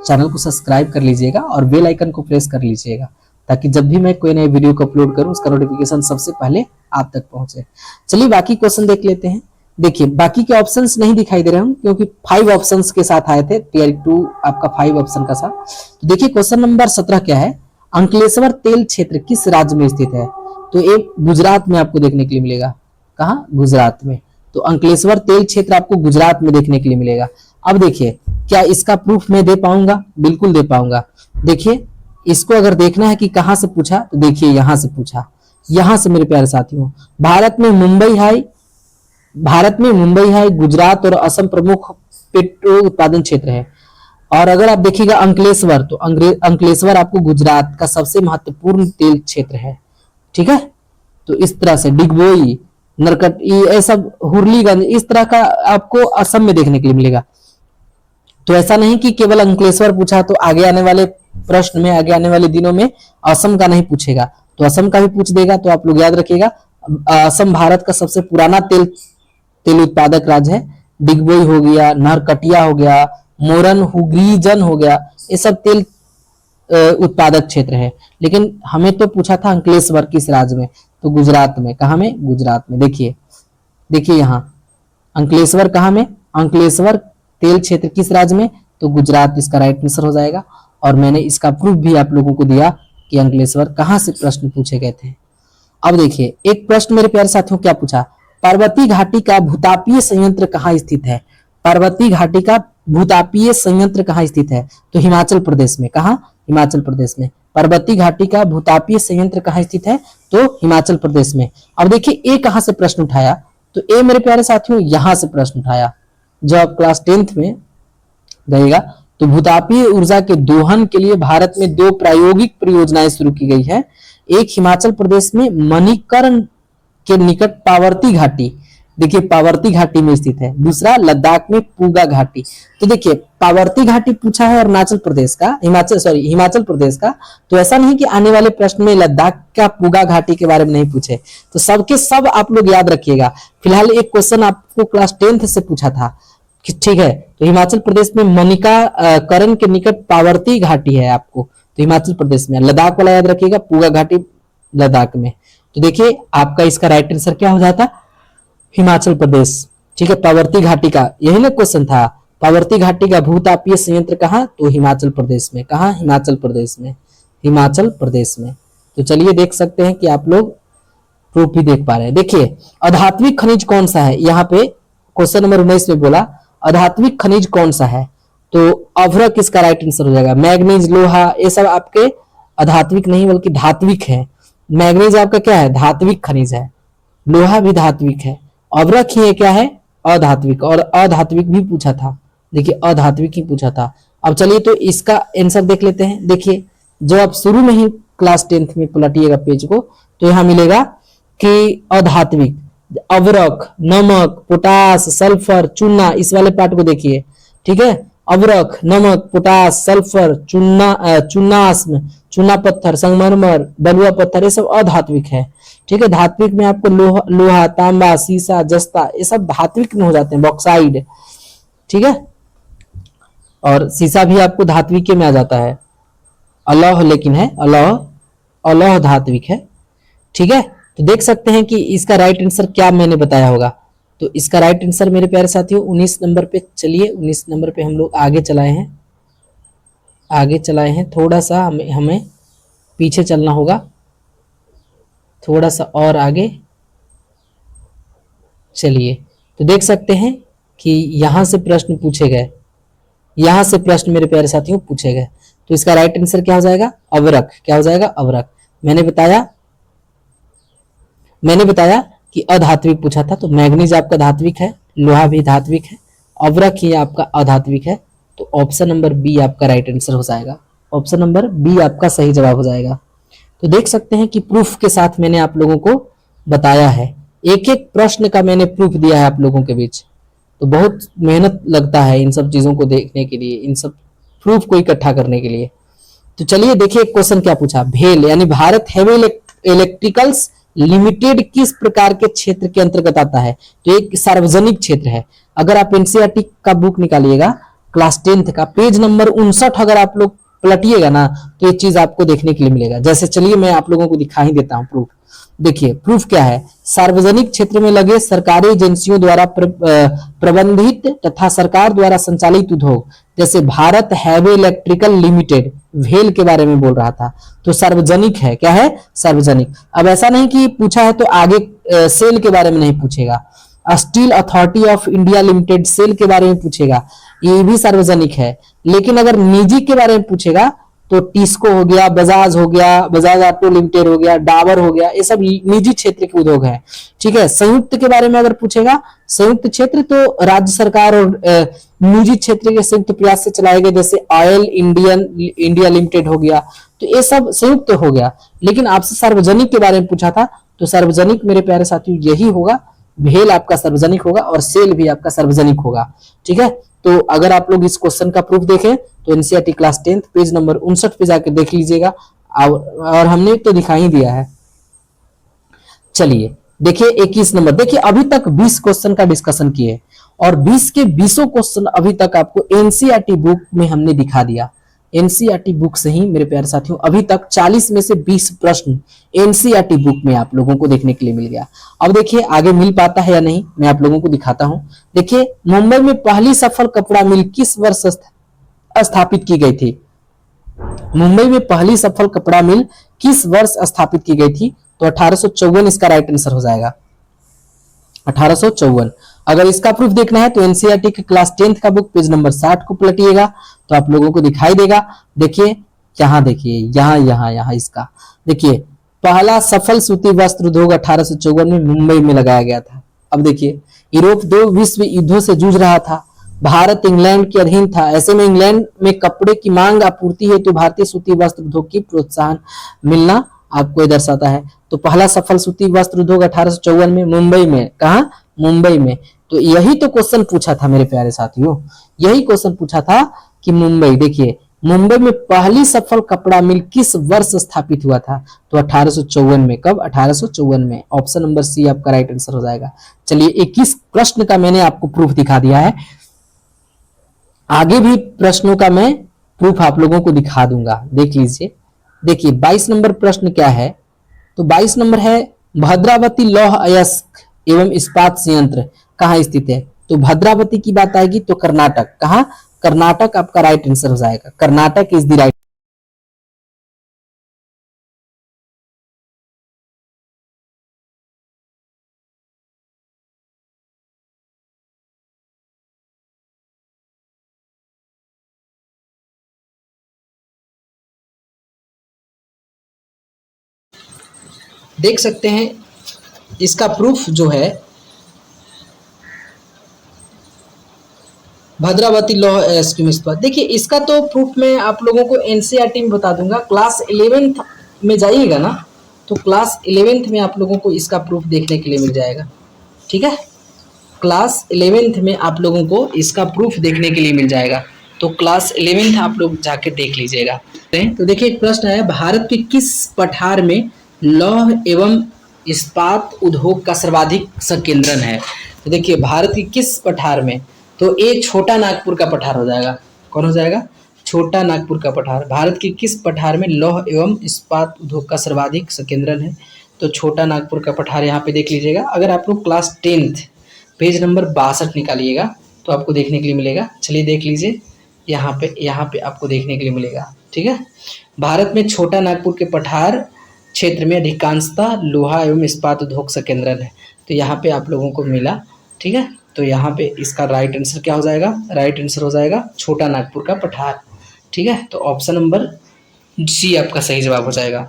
चैनल को सब्सक्राइब कर लीजिएगा और बेल आइकन को प्रेस कर लीजिएगा, ताकि जब भी मैं कोई नई वीडियो को अपलोड करूं उसका नोटिफिकेशन सबसे पहले आप तक पहुंचे। चलिए बाकी क्वेश्चन देख लेते हैं। देखिए बाकी के ऑप्शंस नहीं दिखाई दे रहे हैं, क्योंकि 5 ऑप्शंस के साथ आए थे। टीआर 2 आपका 5 ऑप्शन का था। तो देखिए क्वेश्चन नंबर 17 क्या है, अंकलेश्वर तेल क्षेत्र किस राज्य में स्थित है? तो एक गुजरात में आपको देखने के लिए मिलेगा। कहाँ? गुजरात में। तो अंकलेश्वर तेल क्षेत्र आपको गुजरात में देखने के लिए मिलेगा। अब देखिए क्या इसका प्रूफ मैं दे पाऊंगा? बिल्कुल दे पाऊंगा। देखिए इसको अगर देखना है कि कहां से पूछा, तो देखिए यहां से पूछा। यहां से मेरे प्यारे साथियों, भारत में मुंबई है, गुजरात और असम प्रमुख पेट्रोल उत्पादन क्षेत्र है। और अगर आप देखिएगा अंकलेश्वर, तो अंकलेश्वर आपको गुजरात का सबसे महत्वपूर्ण तेल क्षेत्र है। ठीक है, तो इस तरह से डिगबोई, नरकट, ये सब हुरलीगंज, इस तरह का आपको असम में देखने के लिए मिलेगा। तो ऐसा नहीं कि केवल अंकलेश्वर पूछा, तो आगे आने वाले प्रश्न में, आगे आने वाले दिनों में असम का नहीं पूछेगा, तो असम का भी पूछ देगा। तो आप लोग याद रखिएगा, असम भारत का सबसे पुराना तेल उत्पादक राज्य है। डिगबोई हो गया, नरकटिया हो गया, मोरन हुग्रीजन हो गया, ये सब तेल उत्पादक क्षेत्र है। लेकिन हमें तो पूछा था अंकलेश्वर किस राज्य में, तो गुजरात में। कहा में? गुजरात में। देखिए यहाँ अंकलेश्वर कहाँ में? अंकलेश्वर तेल क्षेत्र किस राज्य में? तो गुजरात इसका राइट आंसर हो जाएगा। और मैंने इसका प्रूफ भी आप लोगों को दिया कि अंकलेश्वर कहां से प्रश्न पूछे गए थे। अब देखिए एक प्रश्न मेरे प्यारे साथियों क्या पूछा, पार्वती घाटी का भूतापीय संयंत्र कहाँ स्थित है? पार्वती घाटी का भूतापीय संयंत्र कहाँ स्थित है? तो हिमाचल प्रदेश में। कहा? हिमाचल प्रदेश में। पार्वती घाटी का भूतापीय संयंत्र कहाँ स्थित है? तो हिमाचल प्रदेश में। अब देखिए ए कहां से प्रश्न उठाया, तो ए मेरे प्यारे साथियों यहां से प्रश्न उठाया। जब आप क्लास 10th में रहेगा, तो भूतापीय ऊर्जा के दोहन के लिए भारत में 2 प्रायोगिक परियोजनाएं शुरू की गई है। एक हिमाचल प्रदेश में मणिकर्ण के निकट पावर्ती घाटी, देखिए पावर्ती घाटी में स्थित है। दूसरा लद्दाख में पूगा घाटी। तो देखिए पावर्ती घाटी पूछा है अरुणाचल प्रदेश का, हिमाचल प्रदेश का। तो ऐसा नहीं कि आने वाले प्रश्न में लद्दाख का पूगा घाटी के बारे में नहीं पूछे, तो सबके सब आप लोग याद रखिएगा। फिलहाल एक क्वेश्चन आपको क्लास 10th से पूछा था, ठीक है। तो हिमाचल प्रदेश में मणिकर्ण के निकट पावर्ती घाटी है आपको, तो हिमाचल प्रदेश में। लद्दाख वाला याद रखिएगा, पूगा घाटी लद्दाख में। तो देखिए आपका इसका राइट आंसर क्या हो जाता? हिमाचल प्रदेश। ठीक है, पावर्ती घाटी का यही ना क्वेश्चन था, पावर्ती घाटी का भूतापीय संयंत्र कहाँ? तो हिमाचल प्रदेश में। कहाँ? हिमाचल प्रदेश में। हिमाचल प्रदेश में। तो चलिए देख सकते हैं कि आप लोग प्रूफ भी देख पा रहे हैं। देखिए अधात्विक खनिज कौन सा है, यहाँ पे क्वेश्चन नंबर 19 में बोला अधात्विक खनिज कौन सा है, तो अभ्रक इसका राइट आंसर हो जाएगा। मैग्नीज, लोहा, ये सब आपके अधात्विक नहीं बल्कि धात्विक है। मैग्नीज आपका क्या है? धात्विक खनिज है। लोहा भी धात्विक है। अभ्रक ही क्या है? अधात्विक। और अधात्विक भी पूछा था, देखिए अधात्विक ही पूछा था। अब चलिए तो इसका आंसर देख लेते हैं। देखिए जब आप शुरू में ही क्लास 10th में पलटिएगा पेज को, तो यहाँ मिलेगा कि अधात्विक, अवरक, नमक, पोटास, सल्फर, चूना, इस वाले पार्ट को देखिए। ठीक है, अवरक, नमक, पोटास, सल्फर, चूनास्म, चूना पत्थर, संगमरमर, बलुआ पत्थर, ये सब अधात्विक है। ठीक है, धात्विक में आपको लोहा, तांबा, सीसा, जस्ता, ये सब धात्विक में हो जाते हैं, बॉक्साइड। ठीक है, और सीसा भी आपको धात्विक में आ जाता है। अलौह लेकिन है, अलौह अलौह धात्विक है। ठीक है, तो देख सकते हैं कि इसका राइट आंसर क्या मैंने बताया होगा। तो इसका राइट आंसर मेरे प्यारे साथियों 19 नंबर पे, चलिए 19 नंबर पे हम लोग आगे चलाए हैं। थोड़ा सा हमें पीछे चलना होगा, थोड़ा सा और आगे चलिए। तो देख सकते हैं कि यहां से प्रश्न पूछे गए, यहां से प्रश्न मेरे प्यारे साथियों पूछे गए। तो इसका राइट आंसर क्या हो जाएगा? अवरक। क्या हो जाएगा? अवरक। मैंने बताया कि अधात्विक पूछा था, तो मैग्नीज आपका धात्विक है, लोहा भी धात्विक है, अवरक ही आपका अधात्विक है। तो ऑप्शन नंबर बी आपका राइट आंसर हो जाएगा। ऑप्शन नंबर बी आपका सही जवाब हो जाएगा। तो देख सकते हैं कि प्रूफ के साथ मैंने आप लोगों को बताया है, एक एक प्रश्न का मैंने प्रूफ दिया है आप लोगों के बीच। तो बहुत मेहनत लगता है इन सब चीजों को देखने के लिए, इन सब प्रूफ को इकट्ठा करने के लिए। तो चलिए देखिए क्वेश्चन क्या पूछा। भेल यानी भारत हेवी इलेक्ट्रिकल्स लिमिटेड किस प्रकार के क्षेत्र के अंतर्गत आता है? तो एक सार्वजनिक क्षेत्र है। अगर आप एनसीईआरटी का बुक निकालिएगा क्लास 10th का पेज नंबर 59, अगर आप लोग पलटिएगा ना तो ये चीज आपको देखने के लिए मिलेगा। जैसे चलिए मैं आप लोगों को दिखा ही देता हूं प्रूफ। देखिए प्रूफ क्या है, सार्वजनिक क्षेत्र में लगे सरकारी एजेंसियों द्वारा प्रबंधित तथा सरकार द्वारा संचालित उद्योग, जैसे भारत हैवी इलेक्ट्रिकल लिमिटेड, भेल के बारे में बोल रहा था। तो सार्वजनिक है, क्या है? सार्वजनिक। अब ऐसा नहीं कि पूछा है तो आगे सेल के बारे में नहीं पूछेगा। Steel Authority of India Limited, SAIL के बारे में पूछेगा, ये भी सार्वजनिक है। लेकिन अगर निजी के बारे में पूछेगा तो टिस्को हो गया, बजाज हो गया, बजाज ऑटो लिमिटेड हो गया, डाबर हो गया, ये सब निजी क्षेत्र के उद्योग है। ठीक है, संयुक्त के बारे में अगर पूछेगा, संयुक्त क्षेत्र तो राज्य सरकार और निजी क्षेत्र के संयुक्त प्रयास से चलाए गए, जैसे ऑयल इंडिया लिमिटेड हो गया, तो ये सब संयुक्त हो गया। लेकिन आपसे सार्वजनिक के बारे में पूछा था, तो सार्वजनिक मेरे प्यारे साथियों यही होगा, भेल आपका सार्वजनिक होगा और सेल भी आपका सार्वजनिक होगा। ठीक है, तो अगर आप लोग इस क्वेश्चन का प्रूफ देखें तो NCERT class 10th page number 59 पे जाकर देख लीजिएगा, और हमने तो दिखा ही दिया है। चलिए देखिए 21 नंबर। देखिए अभी तक 20 क्वेश्चन का डिस्कशन किए और 20 के 20 क्वेश्चन अभी तक आपको एनसीईआरटी बुक में हमने दिखा दिया। एनसीईआरटी बुक से ही मेरे प्यारे साथियों अभी तक 40 में से 20 प्रश्न एनसीईआरटी बुक में आप लोगों को देखने के लिए मिल गया। अब देखिए आगे मिल पाता है या नहीं, मैं आप लोगों को दिखाता हूं। देखिए मुंबई में पहली सफल कपड़ा मिल किस वर्ष स्थापित की गई थी? मुंबई में पहली सफल कपड़ा मिल किस वर्ष स्थापित की गई थी? तो 1854 इसका राइट आंसर हो जाएगा। 1854। अगर इसका प्रूफ देखना है तो एनसीईआरटी के क्लास 10th का बुक पेज नंबर 60 को पलटिएगा तो आप लोगों को दिखाई देगा। देखिए यहाँ, देखिए यहाँ इसका देखिए, पहला सफल सूती वस्त्र उद्योग 1854 में मुंबई में लगाया गया था। अब देखिए यूरोप 2 विश्व युद्धों से जूझ रहा था, भारत इंग्लैंड के अधीन था। ऐसे में इंग्लैंड में कपड़े की मांग आपूर्ति हेतु भारतीय सूती वस्त्र उद्योग की प्रोत्साहन मिलना आपको दर्शाता है। तो पहला सफल सूती वस्त्र उद्योग 1854 में मुंबई में, कहा? मुंबई में। तो यही तो क्वेश्चन पूछा था मेरे प्यारे साथियों, यही क्वेश्चन पूछा था कि मुंबई, देखिए मुंबई में पहली सफल कपड़ा मिल किस वर्ष स्थापित हुआ था? तो 1854 में। कब? 1854 में। ऑप्शन नंबर सी आपका राइट आंसर हो जाएगा। चलिए 21 प्रश्न का मैंने आपको प्रूफ दिखा दिया है, आगे भी प्रश्नों का मैं प्रूफ आप लोगों को दिखा दूंगा, देख लीजिए। देखिए 22 नंबर प्रश्न क्या है? तो 22 नंबर है भद्रावती लौह अयस्क एवं इस्पात संयंत्र कहाँ स्थित है? तो भद्रावती की बात आएगी तो कर्नाटक। कहाँ? कर्नाटक आपका राइट आंसर हो जाएगा। Karnataka is the right. देख सकते हैं इसका प्रूफ जो है भद्रावती लौह अयस्क में इस्पात। देखिए इसका तो प्रूफ मैं आप लोगों को एनसीईआरटी में बता दूंगा। क्लास 11th में जाइएगा ना तो क्लास 11th में आप लोगों को इसका प्रूफ देखने के लिए मिल जाएगा। ठीक है, क्लास 11th में आप लोगों को इसका प्रूफ देखने के लिए मिल जाएगा। तो क्लास 11th आप लोग जाके देख लीजिएगा। तो देखिए एक प्रश्न है, भारत के किस पठार में लौह एवं इस्पात उद्योग का सर्वाधिक संकेंद्रण है? तो देखिए भारत की किस पठार में? तो ये छोटा नागपुर का पठार हो जाएगा। कौन हो जाएगा? छोटा नागपुर का पठार, भारत के किस पठार में लौह एवं इस्पात उद्योग का सर्वाधिक संकेंद्रण है? तो छोटा नागपुर का पठार यहाँ पे देख लीजिएगा। अगर आप लोग क्लास 10th पेज नंबर 62 निकालिएगा तो आपको देखने के लिए मिलेगा। चलिए देख लीजिए, यहाँ पे आपको देखने के लिए मिलेगा। ठीक है, भारत में छोटा नागपुर के पठार क्षेत्र में अधिकांशतः लोहा एवं इस्पात उद्योग संकेंद्रण है। तो यहाँ पे आप लोगों को मिला। ठीक है, तो यहाँ पे इसका राइट आंसर क्या हो जाएगा? राइट आंसर हो जाएगा छोटा नागपुर का पठार। ठीक है, तो ऑप्शन नंबर सी आपका सही जवाब हो जाएगा।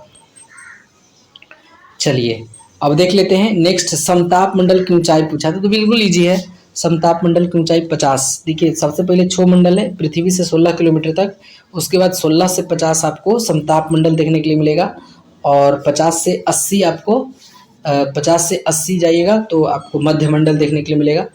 चलिए अब देख लेते हैं नेक्स्ट, समताप मंडल की ऊंचाई पूछा था, तो बिल्कुल इजी है। समताप मंडल की ऊंचाई 50। देखिए सबसे पहले क्षोभ मंडल है पृथ्वी से 16 किलोमीटर तक, उसके बाद 16 से 50 आपको समताप मंडल देखने के लिए मिलेगा, और 50 से 80 आपको 50 से 80 जाइएगा तो आपको मध्य मंडल देखने के लिए मिलेगा,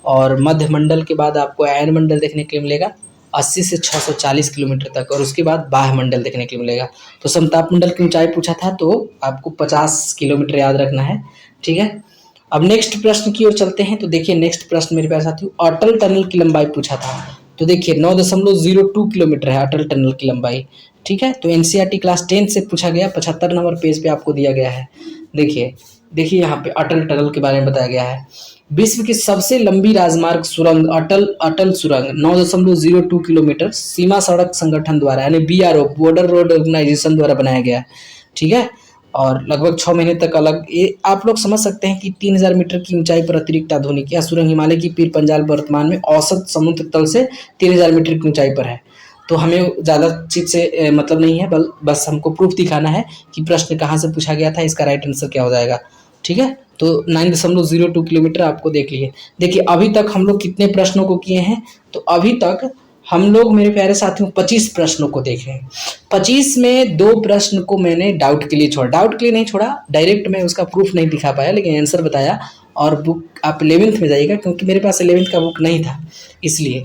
और मध्य मंडल के बाद आपको अयन मंडल देखने के लिए मिलेगा 80 से 640 किलोमीटर तक, और उसके बाद बाह्य मंडल देखने के लिए मिलेगा। तो समताप मंडल की ऊंचाई पूछा था तो आपको 50 किलोमीटर याद रखना है। ठीक है, अब नेक्स्ट प्रश्न की ओर चलते हैं। तो देखिए नेक्स्ट प्रश्न मेरे पास साथियों, अटल टनल की लंबाई पूछा था। तो देखिए 9.02 किलोमीटर है अटल टनल की लंबाई। ठीक है, तो एनसीईआरटी क्लास 10 से पूछा गया, 75 नंबर पेज पे आपको दिया गया है। देखिए यहाँ पे अटल टनल के बारे में बताया गया है। विश्व की सबसे लंबी राजमार्ग सुरंग अटल सुरंग 9.02 किलोमीटर सीमा सड़क संगठन द्वारा यानी बीआरओ बॉर्डर रोड ऑर्गेनाइजेशन द्वारा बनाया गया है। ठीक है, और लगभग 6 महीने तक अलग, ये आप लोग समझ सकते हैं कि 3000 मीटर की ऊंचाई पर अतिरिक्त आधुनिक यह सुरंग हिमालय की पीर पंजाल वर्तमान में औसत समुद्र तल से 3000 मीटर की ऊंचाई पर है। तो हमें ज़्यादा चीज़ से मतलब नहीं है, बस हमको प्रूफ दिखाना है कि प्रश्न कहाँ से पूछा गया था, इसका राइट आंसर क्या हो जाएगा। ठीक है, तो 9.02 किलोमीटर आपको देख लिए। देखिए अभी तक हम लोग कितने प्रश्नों को किए हैं? तो अभी तक हम लोग मेरे प्यारे साथियों 25 प्रश्नों को देखे हैं। 25 में 2 प्रश्न को मैंने डाउट के लिए छोड़ा, डाउट के लिए नहीं छोड़ा, डायरेक्ट मैं उसका प्रूफ नहीं दिखा पाया, लेकिन आंसर बताया। और बुक आप 11th में जाइएगा, क्योंकि मेरे पास 11th का बुक नहीं था इसलिए।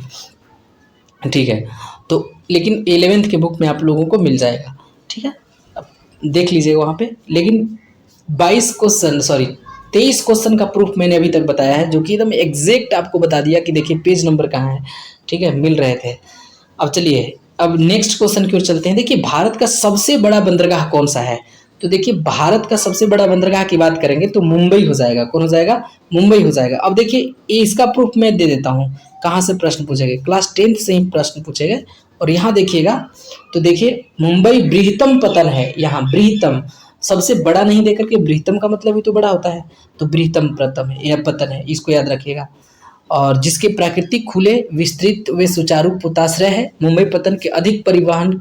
ठीक है, तो लेकिन 11th के बुक में आप लोगों को मिल जाएगा। ठीक है, अब देख लीजिएगा वहाँ पे। लेकिन 23 क्वेश्चन का प्रूफ मैंने अभी तक बताया है, जो कि एकदम एग्जैक्ट आपको बता दिया कि देखिए पेज नंबर कहाँ है। ठीक है, मिल रहे थे। अब चलिए अब नेक्स्ट क्वेश्चन की ओर चलते हैं। देखिए भारत का सबसे बड़ा बंदरगाह कौन सा है? तो देखिए भारत का सबसे बड़ा बंदरगाह की बात करेंगे तो मुंबई हो जाएगा। कौन हो जाएगा? मुंबई हो जाएगा। अब देखिए इसका प्रूफ मैं दे देता हूँ, कहाँ से प्रश्न पूछेंगे, क्लास 10th से ही प्रश्न पूछेंगे। और यहाँ देखिएगा, तो देखिए मुंबई बृहत्तम पतन है। यहाँ बृहत्तम, सबसे बड़ा नहीं देकर के बृहत्तम का मतलब ही तो बड़ा होता है, तो बृहत्तम प्रथम है, यह पतन है, इसको याद रखिएगा। और जिसके प्राकृतिक खुले विस्तृत व सुचारू पोताश्रय है। मुंबई पतन के अधिक परिवहन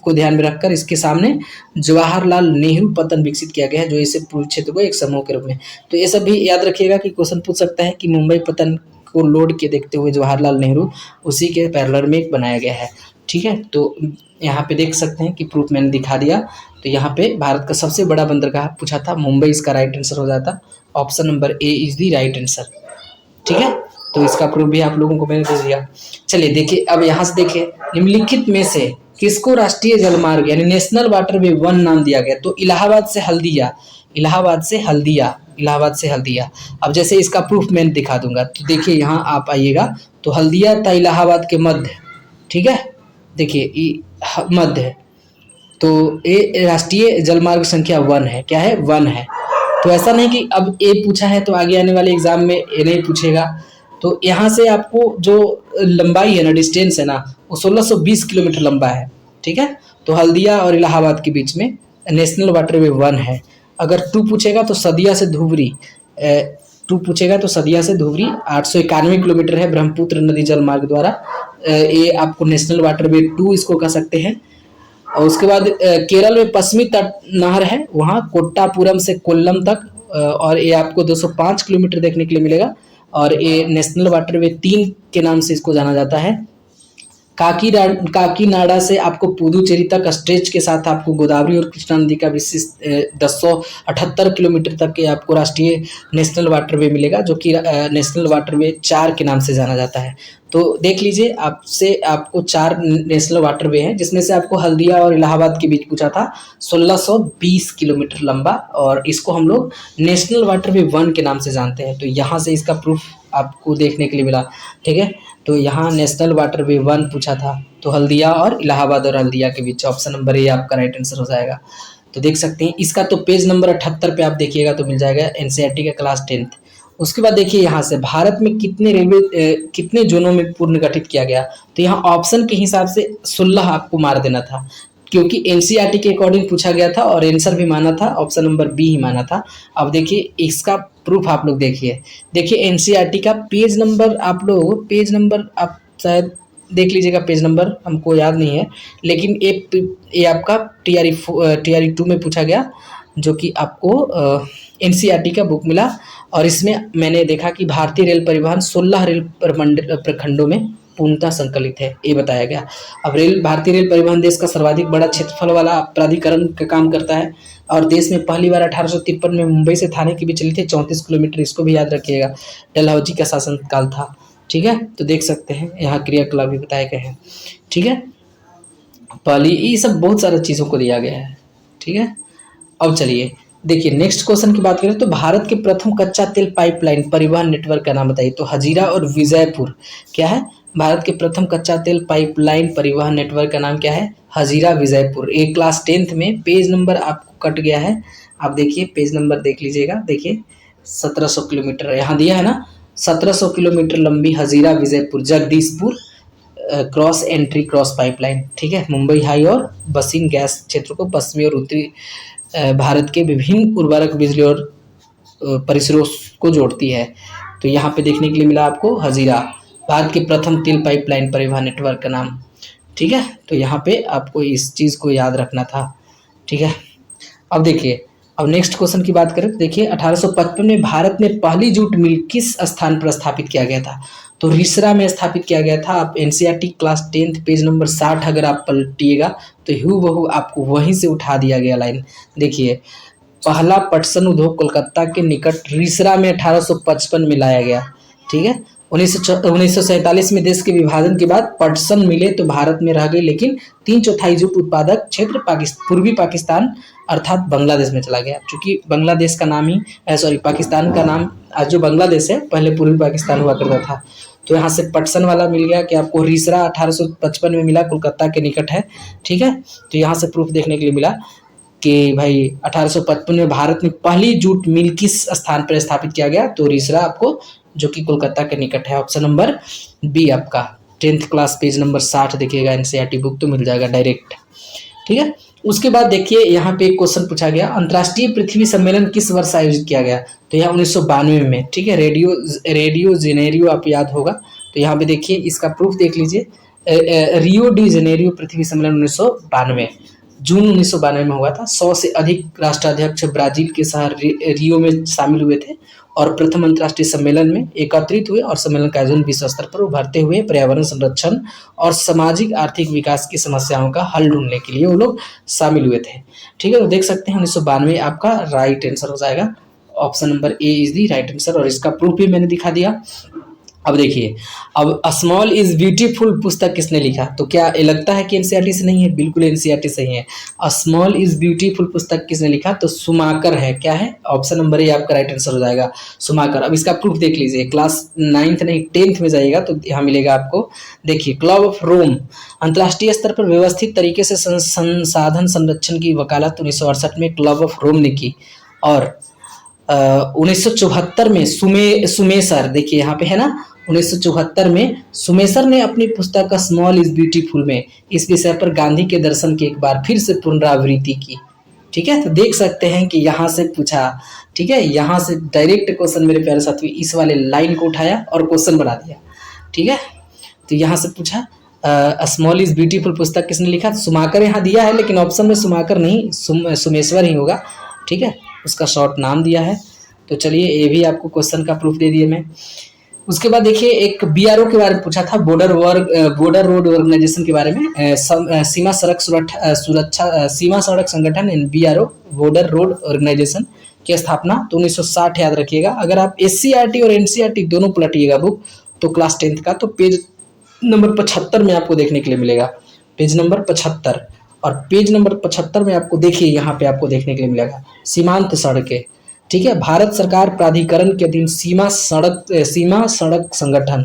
को ध्यान में रखकर इसके सामने जवाहरलाल नेहरू पतन विकसित किया गया है, जो इसे पूर्वी क्षेत्र को एक समूह के रूप में। तो ये सब भी याद रखिएगा कि क्वेश्चन पूछ सकता है कि मुंबई पतन को लोड के देखते हुए जवाहरलाल नेहरू उसी के पैरेलल में एक बनाया गया है। ठीक है, तो यहाँ पे देख सकते हैं कि प्रूफ मैंने दिखा दिया। तो यहाँ पे भारत का सबसे बड़ा बंदरगाह पूछा था मुंबई, इसका राइट आंसर हो जाता option number A is the right answer. ठीक है, तो इसका प्रूफ भी आप लोगों को मैंने दे दिया। चलिए देखिए अब यहाँ से देखिए, निम्नलिखित में से किसको राष्ट्रीय जलमार्ग यानी नेशनल वाटरवे 1 नाम दिया गया? तो इलाहाबाद से हल्दिया, इलाहाबाद से हल्दिया, इलाहाबाद से हल्दिया। अब जैसे इसका प्रूफ मैं दिखा दूंगा, तो देखिए यहाँ आप आइएगा तो हल्दिया था इलाहाबाद के मध्य। ठीक है, देखिए मध्य है, तो ये राष्ट्रीय जलमार्ग संख्या 1 है। क्या है? 1 है। तो ऐसा नहीं कि अब ए पूछा है तो आगे आने वाले एग्जाम में ए नहीं पूछेगा। तो यहाँ से आपको जो लंबाई है ना, डिस्टेंस है ना, वो 1620 किलोमीटर लंबा है। ठीक है, तो हल्दिया और इलाहाबाद के बीच में नेशनल वाटरवे 1 है। अगर 2 पूछेगा तो सदिया से धुबरी, 2 पूछेगा तो सदिया से धुबरी 891 किलोमीटर है ब्रह्मपुत्र नदी जल मार्ग द्वारा। ये आपको नेशनल वाटरवे 2 इसको कह सकते हैं। और उसके बाद केरल में पश्चिमी तट नहर है, वहाँ कोट्टापुरम से कोल्लम तक, और ये आपको 205 किलोमीटर देखने के लिए मिलेगा। और ये नेशनल वाटरवे 3 के नाम से इसको जाना जाता है। काकीनाडा से आपको पुदुचेरी तक स्ट्रेच के साथ आपको गोदावरी और कृष्णा नदी का विशिष्ट 1078 किलोमीटर तक के आपको राष्ट्रीय नेशनल वाटरवे मिलेगा, जो कि नेशनल वाटरवे 4 के नाम से जाना जाता है। तो देख लीजिए, आपको 4 नेशनल वाटरवे हैं, जिसमें से आपको हल्दिया और इलाहाबाद के बीच पूछा था 1620 किलोमीटर लंबा, और इसको हम लोग नेशनल वाटरवे 1 के नाम से जानते हैं। तो यहाँ से इसका प्रूफ आपको देखने के लिए मिला। ठीक है, तो यहाँ नेशनल वाटरवे 1 पूछा था, तो हल्दिया और इलाहाबाद और हल्दिया के बीच, ऑप्शन नंबर ए आपका राइट आंसर हो जाएगा। तो देख सकते हैं इसका तो पेज नंबर 78 पे आप देखिएगा तो मिल जाएगा, एनसीईआरटी का क्लास 10th। उसके बाद देखिए यहाँ से भारत में कितने कितने जोनों में पुनर्गठित किया गया, तो यहाँ ऑप्शन के हिसाब से 16 आपको मार देना था, क्योंकि एनसीईआरटी के अकॉर्डिंग पूछा गया था और आंसर भी माना था, ऑप्शन नंबर बी ही माना था। अब देखिए इसका प्रूफ आप लोग देखिए एनसीईआरटी का पेज नंबर, आप लोग पेज नंबर आप शायद देख लीजिएगा, पेज नंबर हमको याद नहीं है, लेकिन ये आपका टीआरई 2 में पूछा गया, जो कि आपको एनसीईआरटी का बुक मिला। और इसमें मैंने देखा कि भारतीय रेल परिवहन 16 रेल प्रखंडों में पूर्णतः संकलित है, ये बताया गया। अब भारतीय रेल परिवहन देश का सर्वाधिक बड़ा क्षेत्रफल वाला प्राधिकरण का काम करता है और देश में पहली बार 1853 में मुंबई से थाने के बीच चली थी, 34 किलोमीटर, इसको भी याद रखिएगा। डलहौजी का शासनकाल था, ठीक है। तो देख सकते हैं यहाँ क्रियाकलाप भी बताए गए हैं, ठीक है। पहली ये सब बहुत सारी चीज़ों को दिया गया है, ठीक है। अब चलिए देखिए नेक्स्ट क्वेश्चन की बात करें तो भारत के प्रथम कच्चा तेल पाइपलाइन परिवहन नेटवर्क का नाम बताइए। तो हजीरा और विजयपुर क्या है, भारत के प्रथम कच्चा तेल पाइपलाइन परिवहन नेटवर्क का नाम क्या है, हजीरा विजयपुर। एक क्लास 10th में पेज नंबर आपको कट गया है, आप देखिए पेज नंबर देख लीजिएगा, देखिए 1700 किलोमीटर यहाँ दिया है ना, 1700 किलोमीटर लंबी Hazira Vijaypur Jagdishpur cross entry cross pipeline, ठीक है, मुंबई हाई और बसिन गैस क्षेत्र को पश्चिमी और उत्तरी भारत के विभिन्न उर्वरक बिजली और परिसरों को जोड़ती है। तो यहाँ पे देखने के लिए मिला आपको हजीरा, भारत के प्रथम तेल पाइपलाइन परिवहन नेटवर्क का नाम, ठीक है। तो यहाँ पे आपको इस चीज़ को याद रखना था, ठीक है। अब देखिए अब नेक्स्ट क्वेश्चन की बात करें तो देखिए 1855 में भारत में पहली जूट मिल किस स्थान पर स्थापित किया गया था, तो रिसरा में स्थापित किया गया था। आप NCERT class 10th page number 60 अगर आप पलटिएगा तो हूबहू आपको वहीं से उठा दिया गया लाइन। देखिए पहला पटसन उद्योग कोलकाता के निकट रिसरा में 1855 में लाया गया, ठीक है। 1947 में देश के विभाजन के बाद पटसन मिले तो भारत में रह गई, लेकिन 3/4 जूट उत्पादक क्षेत्र पूर्वी पाकिस्तान अर्थात बांग्लादेश में चला गया, क्योंकि बांग्लादेश का नाम ही पाकिस्तान का नाम आज जो बांग्लादेश है पहले पूर्वी पाकिस्तान हुआ करता था। तो यहाँ से पटसन वाला मिल गया कि आपको रिसरा 1855 में मिला, कोलकाता के निकट है, ठीक है। तो यहाँ से प्रूफ देखने के लिए मिला कि भाई 1855 में भारत में पहली जूट मिल किस स्थान पर स्थापित किया गया, तो रिसरा आपको जो कि कोलकाता के निकट है, ऑप्शन नंबर बी आपका 10th क्लास पेज नंबर 60 देखिएगा, एनसीईआरटी बुक तो मिल जाएगा डायरेक्ट, ठीक है। उसके बाद देखिए यहाँ पे एक क्वेश्चन पूछा गया, अंतर्राष्ट्रीय पृथ्वी सम्मेलन किस वर्ष आयोजित किया गया, तो यहाँ 1992 में, ठीक है। रेडियो जेनेरियो आप याद होगा, तो यहाँ पे देखिए इसका प्रूफ देख लीजिए, रियो डी जेनेरियो पृथ्वी सम्मेलन 1992 जून 1992 में हुआ था। 100 से अधिक राष्ट्राध्यक्ष ब्राजील के शहर रियो में शामिल हुए थे और प्रथम अंतर्राष्ट्रीय सम्मेलन में एकत्रित हुए और सम्मेलन का आयोजन विश्व स्तर पर उभरते हुए पर्यावरण संरक्षण और सामाजिक आर्थिक विकास की समस्याओं का हल ढूंढने के लिए वो लोग शामिल हुए थे, ठीक है। तो देख सकते हैं 1992 आपका राइट आंसर हो जाएगा, option number A is the right answer, और इसका प्रूफ भी मैंने दिखा दिया। अब देखिए अब स्मॉल इज ब्यूटीफुल पुस्तक किसने लिखा, तो क्या ये लगता है कि एनसीईआरटी से नहीं है, बिल्कुल एनसीईआरटी से ही है। स्मॉल इज ब्यूटीफुल पुस्तक किसने लिखा, तो सुमाकर है, क्या है, ऑप्शन नंबर ए आपका राइट आंसर हो जाएगा, सुमाकर। अब इसका प्रूफ देख लीजिए, क्लास 9th नहीं 10th में जाइएगा तो यहाँ मिलेगा आपको, देखिए क्लब ऑफ रोम अंतर्राष्ट्रीय स्तर पर व्यवस्थित तरीके से संसाधन संरक्षण की वकालत 1968 में क्लब ऑफ रोम ने की, और 1974 में सुमेसर, देखिए यहाँ पे है ना, 1974 में सुमेसर ने अपनी पुस्तक स्मॉल इज ब्यूटीफुल में इस विषय पर गांधी के दर्शन की एक बार फिर से पुनरावृत्ति की, ठीक है। तो देख सकते हैं कि यहाँ से पूछा, ठीक है, यहाँ से डायरेक्ट क्वेश्चन मेरे प्यारे साथी इस वाले लाइन को उठाया और क्वेश्चन बना दिया, ठीक है। तो यहाँ से पूछा स्मॉल इज ब्यूटीफुल पुस्तक किसने लिखा, सुमाकर यहाँ दिया है, लेकिन ऑप्शन में सुमाकर नहीं सुमेश्वर ही होगा, ठीक है, उसका शॉर्ट नाम दिया है। तो चलिए ये भी आपको क्वेश्चन का प्रूफ दे दिए मैं। उसके बाद देखिए एक बीआरओ के बारे में पूछा था, बॉर्डर रोड ऑर्गेनाइजेशन के बारे में, सीमा सड़क संगठन बीआरओ बॉर्डर रोड ऑर्गेनाइजेशन की स्थापना तो 1960 याद रखिएगा। अगर आप एससीईआरटी और एनसीईआरटी दोनों पलटिएगा बुक तो क्लास 10th का, तो पेज नंबर 75 में आपको देखने के लिए मिलेगा, पेज नंबर 75, और पेज नंबर 75 में आपको देखिए यहाँ पे आपको देखने के लिए मिलेगा सीमांत सड़कें, ठीक है। भारत सरकार प्राधिकरण के अधीन सीमा सड़क संगठन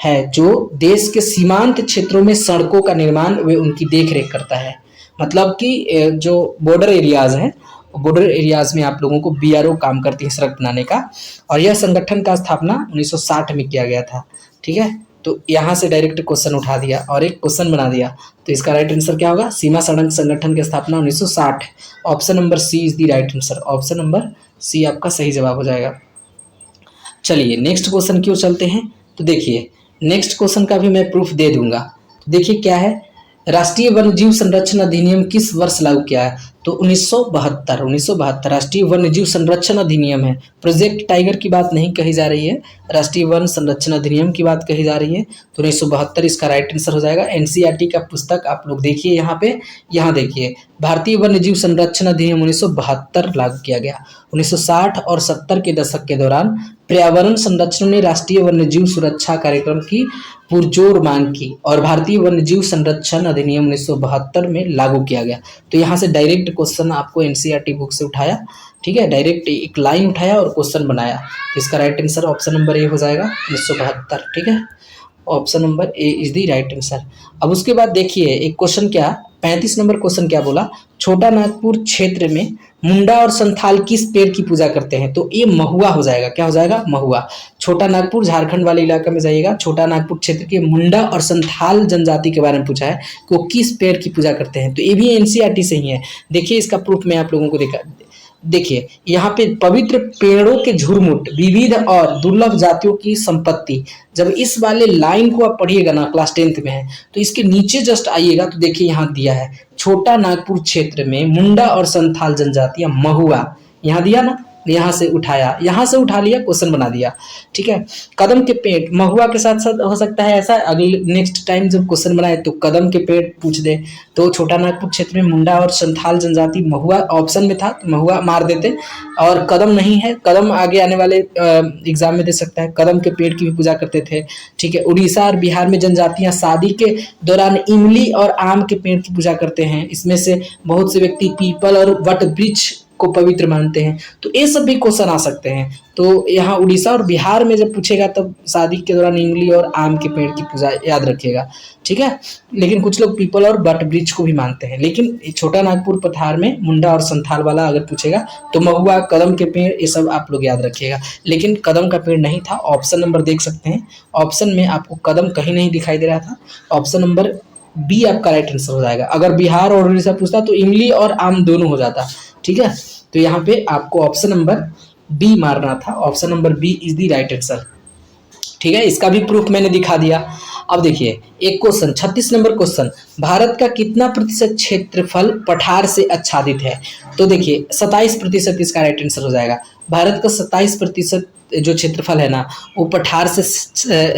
है जो देश के सीमांत क्षेत्रों में सड़कों का निर्माण व उनकी देखरेख करता है। मतलब कि जो बॉर्डर एरियाज हैं, बॉर्डर एरियाज में आप लोगों को बीआरओ काम करती है सड़क बनाने का, और यह संगठन का स्थापना 1960 में किया गया था। ठीक है, तो यहाँ से डायरेक्ट क्वेश्चन उठा दिया और एक क्वेश्चन बना दिया। तो इसका राइट आंसर क्या होगा? सीमा सड़क संगठन की स्थापना 1960। Option number C is the right answer. Option number C आपका सही जवाब हो जाएगा। चलिए नेक्स्ट क्वेश्चन की ओर चलते हैं। तो देखिए नेक्स्ट क्वेश्चन का भी मैं प्रूफ दे दूंगा। तो देखिए क्या है, राष्ट्रीय वन्यजीव संरक्षण अधिनियम किस वर्ष लागू किया है? तो 1972 राष्ट्रीय वन्यजीव संरक्षण अधिनियम है। प्रोजेक्ट टाइगर की बात नहीं कही जा रही है, राष्ट्रीय वन संरक्षण अधिनियम की बात कही जा रही है। तो 1972 इसका राइट आंसर हो जाएगा। एनसीईआरटी का पुस्तक आप लोग देखिए यहाँ पे, यहाँ देखिए भारतीय वन्यजीव संरक्षण अधिनियम 1972 लागू किया गया। 1960 और 70 के दशक के दौरान पर्यावरण संरक्षण ने राष्ट्रीय वन्यजीव सुरक्षा कार्यक्रम की पुरजोर मांग की और भारतीय वन्यजीव संरक्षण अधिनियम 1972 में लागू किया गया। तो यहाँ से डायरेक्ट क्वेश्चन आपको एनसीईआरटी बुक से उठाया, ठीक है, डायरेक्ट एक लाइन उठाया और क्वेश्चन बनाया। तो इसका right answer option number A हो जाएगा 1972। ठीक है, option number A is the right answer. अब उसके बाद देखिए एक क्वेश्चन क्या, 35 नंबर क्वेश्चन क्या बोला, छोटा नागपुर क्षेत्र में मुंडा और संथाल किस पेड़ की पूजा करते हैं? तो ये महुआ हो जाएगा। क्या हो जाएगा? महुआ। छोटा नागपुर झारखंड वाले इलाके में जाइएगा, छोटा नागपुर क्षेत्र के मुंडा और संथाल जनजाति के बारे में पूछा है कि वो किस पेड़ की पूजा करते हैं। तो ये भी एनसीईआरटी से ही है। देखिए इसका प्रूफ मैं आप लोगों को देखिए यहाँ पे पवित्र पेड़ों के झुरमुट, विविध और दुर्लभ जातियों की संपत्ति, जब इस वाले लाइन को आप पढ़िएगा ना, क्लास 10th में है, तो इसके नीचे जस्ट आइएगा तो देखिए यहाँ दिया है छोटा नागपुर क्षेत्र में मुंडा और संथाल जनजातियां महुआ, यहाँ दिया ना, यहाँ से उठाया, यहाँ से उठा लिया, क्वेश्चन बना दिया। ठीक है, कदम के पेड़ महुआ के साथ साथ हो सकता है ऐसा, अगले नेक्स्ट टाइम जब क्वेश्चन बनाए तो कदम के पेड़ पूछ दे। तो छोटा नागपुर क्षेत्र में मुंडा और संथाल जनजाति महुआ ऑप्शन में था तो महुआ मार देते, और कदम नहीं है, कदम आगे आने वाले एग्जाम में दे सकता है। कदम के पेड़ की भी पूजा करते थे। ठीक है, उड़ीसा और बिहार में जनजातियां शादी के दौरान इमली और आम के पेड़ की पूजा करते हैं। इसमें से बहुत से व्यक्ति पीपल और वट वृक्ष को पवित्र मानते हैं। तो ये सब भी क्वेश्चन आ सकते हैं। तो यहाँ उड़ीसा और बिहार में जब पूछेगा तब शादी के दौरान इमली और आम के पेड़ की पूजा याद रखिएगा। ठीक है, लेकिन कुछ लोग पीपल और वट वृक्ष को भी मानते हैं। लेकिन छोटा नागपुर पठार में मुंडा और संथाल वाला अगर पूछेगा तो महुआ, कदम के पेड़, ये सब आप लोग याद रखिएगा। लेकिन कदम का पेड़ नहीं था। ऑप्शन नंबर देख सकते हैं, ऑप्शन में आपको कदम कहीं नहीं दिखाई दे रहा था। ऑप्शन नंबर बी आपका राइट आंसर हो जाएगा। अगर बिहार और उड़ीसा पूछता तो इमली और आम दोनों हो जाता। ठीक है, तो यहाँ पे आपको ऑप्शन नंबर बी मारना था। Option number B is the right answer. ठीक है, इसका भी प्रूफ मैंने दिखा दिया। अब देखिए एक क्वेश्चन, 36 नंबर क्वेश्चन, भारत का कितना प्रतिशत क्षेत्रफल पठार से आच्छादित है? तो देखिए 27% इसका राइट आंसर हो जाएगा। भारत का 27% जो क्षेत्रफल है ना वो पठार से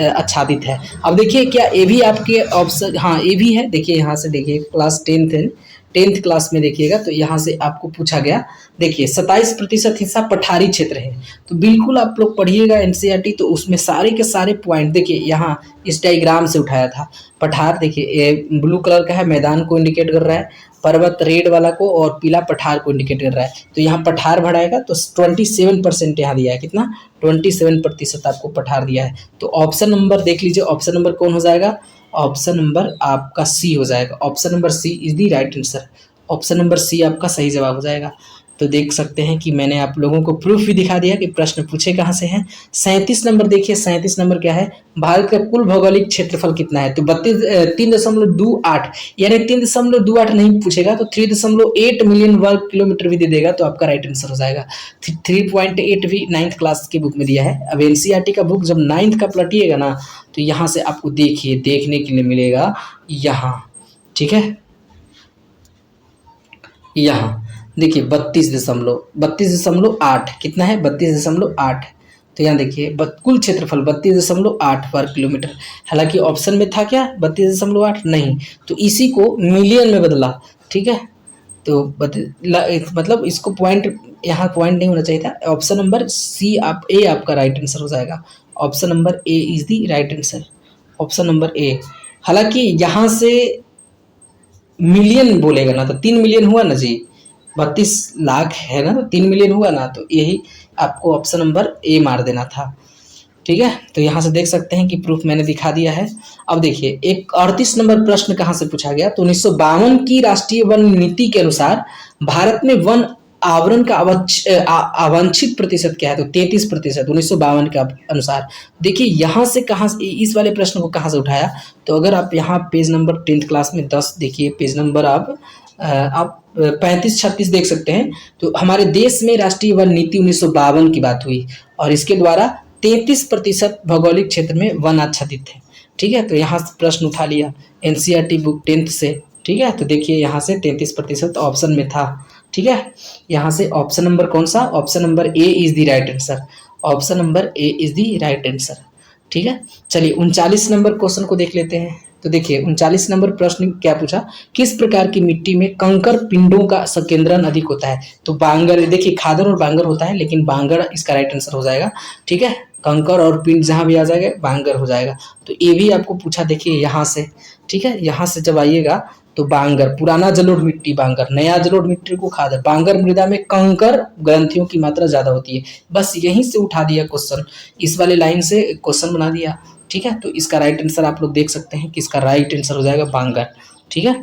आच्छादित है। अब देखिए क्या ये भी आपके ऑप्शन, हाँ ये भी है। देखिए यहाँ से देखिए क्लास 10th क्लास में देखिएगा तो यहाँ से आपको पूछा गया, देखिए 27% हिस्सा पठारी क्षेत्र है। तो बिल्कुल आप लोग पढ़िएगा एनसीईआरटी, तो उसमें सारे के सारे पॉइंट देखिए यहाँ इस डायग्राम से उठाया था। पठार देखिए ये ब्लू कलर का है, मैदान को इंडिकेट कर रहा है, पर्वत रेड वाला को, और पीला पठार को इंडिकेट कर रहा है। तो यहाँ पठार बढ़ाएगा तो 27% यहाँ दिया है। कितना? 27% आपको पठार दिया है। तो ऑप्शन नंबर देख लीजिए, ऑप्शन नंबर कौन हो जाएगा? ऑप्शन नंबर आपका सी हो जाएगा। Option number C is the right answer. Option number C आपका सही जवाब हो जाएगा। तो देख सकते हैं कि मैंने आप लोगों को प्रूफ भी दिखा दिया कि प्रश्न पूछे कहाँ से हैं। 37 नंबर देखिए, 37 नंबर क्या है? भारत का कुल भौगोलिक क्षेत्रफल कितना है? तो 3.28, यानी 3.28 नहीं पूछेगा तो 3.8 मिलियन वर्ग किलोमीटर भी दे देगा तो आपका राइट आंसर हो जाएगा। 3.8 भी 9th क्लास की बुक में दिया है। अब एनसीईआरटी का बुक जब 9th का पलटिएगा ना तो यहाँ से आपको देखिए देखने के लिए मिलेगा यहाँ। ठीक है, यहाँ देखिए 32.8 कितना है? 32.8। तो यहाँ देखिए कुल क्षेत्रफल 32.8 वर्ग किलोमीटर। हालांकि ऑप्शन में था क्या 32.8? नहीं, तो इसी को मिलियन में बदला। ठीक है, तो मतलब इसको पॉइंट, यहाँ पॉइंट नहीं होना चाहिए था। ऑप्शन नंबर सी ए आपका राइट आंसर हो जाएगा। Option number A is the right answer. Option number A. हालांकि यहाँ से मिलियन बोलेगा ना तो 3 मिलियन हुआ ना जी, 32 लाख है ना तो 3 मिलियन हुआ ना, तो यही आपको ऑप्शन नंबर ए मार देना था। ठीक है, तो यहाँ से देख सकते हैं कि प्रूफ मैंने दिखा दिया है। अब देखिए एक 38 नंबर प्रश्न कहाँ से पूछा गया, तो 1952 की राष्ट्रीय वन नीति के अनुसार भारत में वन आवरण का अवांछित प्रतिशत क्या है, तो 33%, 1952 के अनुसार। देखिए यहाँ से कहाँ से इस वाले प्रश्न को कहाँ से उठाया, तो अगर आप यहाँ पेज नंबर 10th क्लास में 10 देखिए, पेज नंबर आप 35-36 देख सकते हैं। तो हमारे देश में राष्ट्रीय वन नीति 1952 की बात हुई और इसके द्वारा 33% भौगोलिक क्षेत्र में वन आच्छादित थे। ठीक है, तो यहाँ से प्रश्न उठा लिया एनसीईआरटी बुक 10th से। ठीक है, तो देखिए यहाँ से 33% ऑप्शन में था। ठीक है, यहाँ से ऑप्शन नंबर कौन सा, option number A is the right answer, option number A is the right answer. ठीक है, चलिए 39 नंबर क्वेश्चन को देख लेते हैं। तो देखिए 39 नंबर प्रश्न क्या पूछा, किस प्रकार की मिट्टी में कंकर पिंडों का संकेंद्रण अधिक होता है, तो बांगर। देखिए खादर और बांगर होता है, लेकिन बांगर इसका राइट आंसर हो जाएगा। ठीक है, कंकर और पिंड जहां भी आ जाएगा बांगर हो जाएगा। तो ये भी आपको पूछा देखिए यहाँ से। ठीक है, यहाँ से जब आइएगा तो बांगर, पुराना जलोढ़ मिट्टी बांगर, नया जलोढ़ मिट्टी को खादर। बांगर मृदा में कंकर ग्रंथियों की मात्रा ज्यादा होती है। बस यहीं से उठा दिया क्वेश्चन, इस वाले लाइन से क्वेश्चन बना दिया। ठीक है, तो इसका राइट आंसर आप लोग देख सकते हैं कि इसका राइट आंसर हो जाएगा बांगर। ठीक है,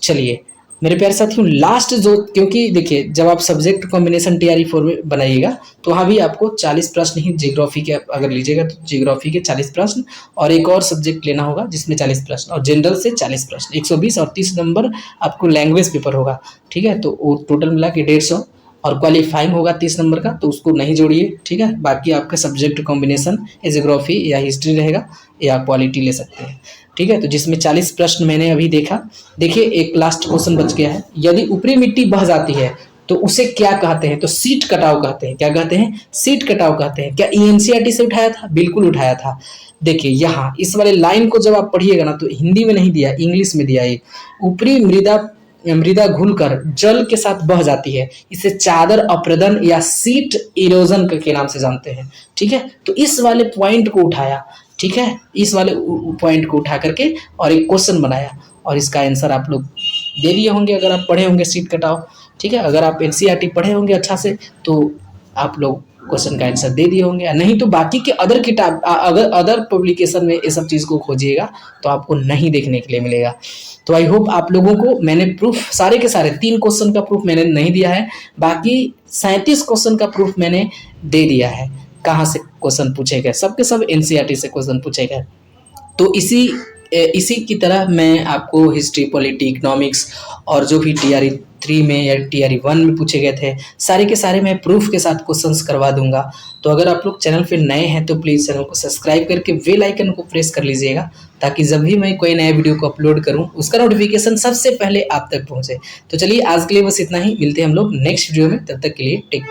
चलिए मेरे प्यारे साथियों लास्ट जो, क्योंकि देखिए जब आप सब्जेक्ट कॉम्बिनेशन टीआरई 4 में बनाइएगा तो वहाँ भी आपको 40 प्रश्न ही जियोग्राफी के अगर लीजिएगा तो जियोग्राफी के 40 प्रश्न और एक और सब्जेक्ट लेना होगा जिसमें 40 प्रश्न और जनरल से 40 प्रश्न, 120 और 30 नंबर आपको लैंग्वेज पेपर होगा। ठीक है, तो वो टोटल मिला के 150 और क्वालिफाइंग होगा 30 नंबर का, तो उसको नहीं जोड़िए। ठीक है, बाकी आपका सब्जेक्ट कॉम्बिनेशन जियोग्राफी या हिस्ट्री रहेगा या क्वालिटी ले सकते हैं। ठीक है, तो जिसमें 40 प्रश्न मैंने अभी देखा। देखिए एक लास्ट क्वेश्चन बच गया है, यदि ऊपरी मिट्टी बह जाती है तो उसे क्या कहते हैं, तो सीट कटाव कहते हैं। क्या कहते हैं, सीट कटाव कहते हैं। क्या एनसीईआरटी से उठाया था, बिल्कुल उठाया था। देखिए यहाँ इस वाले लाइन को जब आप पढ़िएगा ना तो हिंदी में नहीं दिया, इंग्लिश में दिया। ये ऊपरी मृदा घुलकर जल के साथ बह जाती है, इसे चादर अप्रदन या सीट इरोजन के नाम से जानते हैं। ठीक है, तो इस वाले पॉइंट को उठाया। ठीक है, इस वाले पॉइंट को उठा करके और एक क्वेश्चन बनाया और इसका आंसर आप लोग दे दिए होंगे अगर आप पढ़े होंगे सीट कटाव। ठीक है, अगर आप एनसीईआरटी पढ़े होंगे अच्छा से तो आप लोग क्वेश्चन का आंसर दे दिए होंगे, नहीं तो बाकी के अदर किताब अगर अदर पब्लिकेशन में ये सब चीज़ को खोजिएगा तो आपको नहीं देखने के लिए मिलेगा। तो आई होप आप लोगों को मैंने प्रूफ सारे के सारे 3 क्वेश्चन का प्रूफ मैंने नहीं दिया है, बाकी 37 क्वेश्चन का प्रूफ मैंने दे दिया है। कहाँ से क्वेश्चन पूछे गए, सबके सब एनसीईआरटी से क्वेश्चन पूछे गए। तो इसी की तरह मैं आपको हिस्ट्री, पॉलिटी, इकोनॉमिक्स और जो भी टीआरई 3 में या टीआरई 1 में पूछे गए थे सारे के सारे मैं प्रूफ के साथ क्वेश्चंस करवा दूंगा। तो अगर आप लोग चैनल पे नए हैं तो प्लीज़ चैनल को सब्सक्राइब करके बेल आइकन को प्रेस कर लीजिएगा, ताकि जब भी मैं कोई नया वीडियो को अपलोड करूं उसका नोटिफिकेशन सबसे पहले आप तक पहुंचे। तो चलिए आज के लिए बस इतना ही, मिलते हैं हम लोग नेक्स्ट वीडियो में, तब तक के लिए टेक केयर।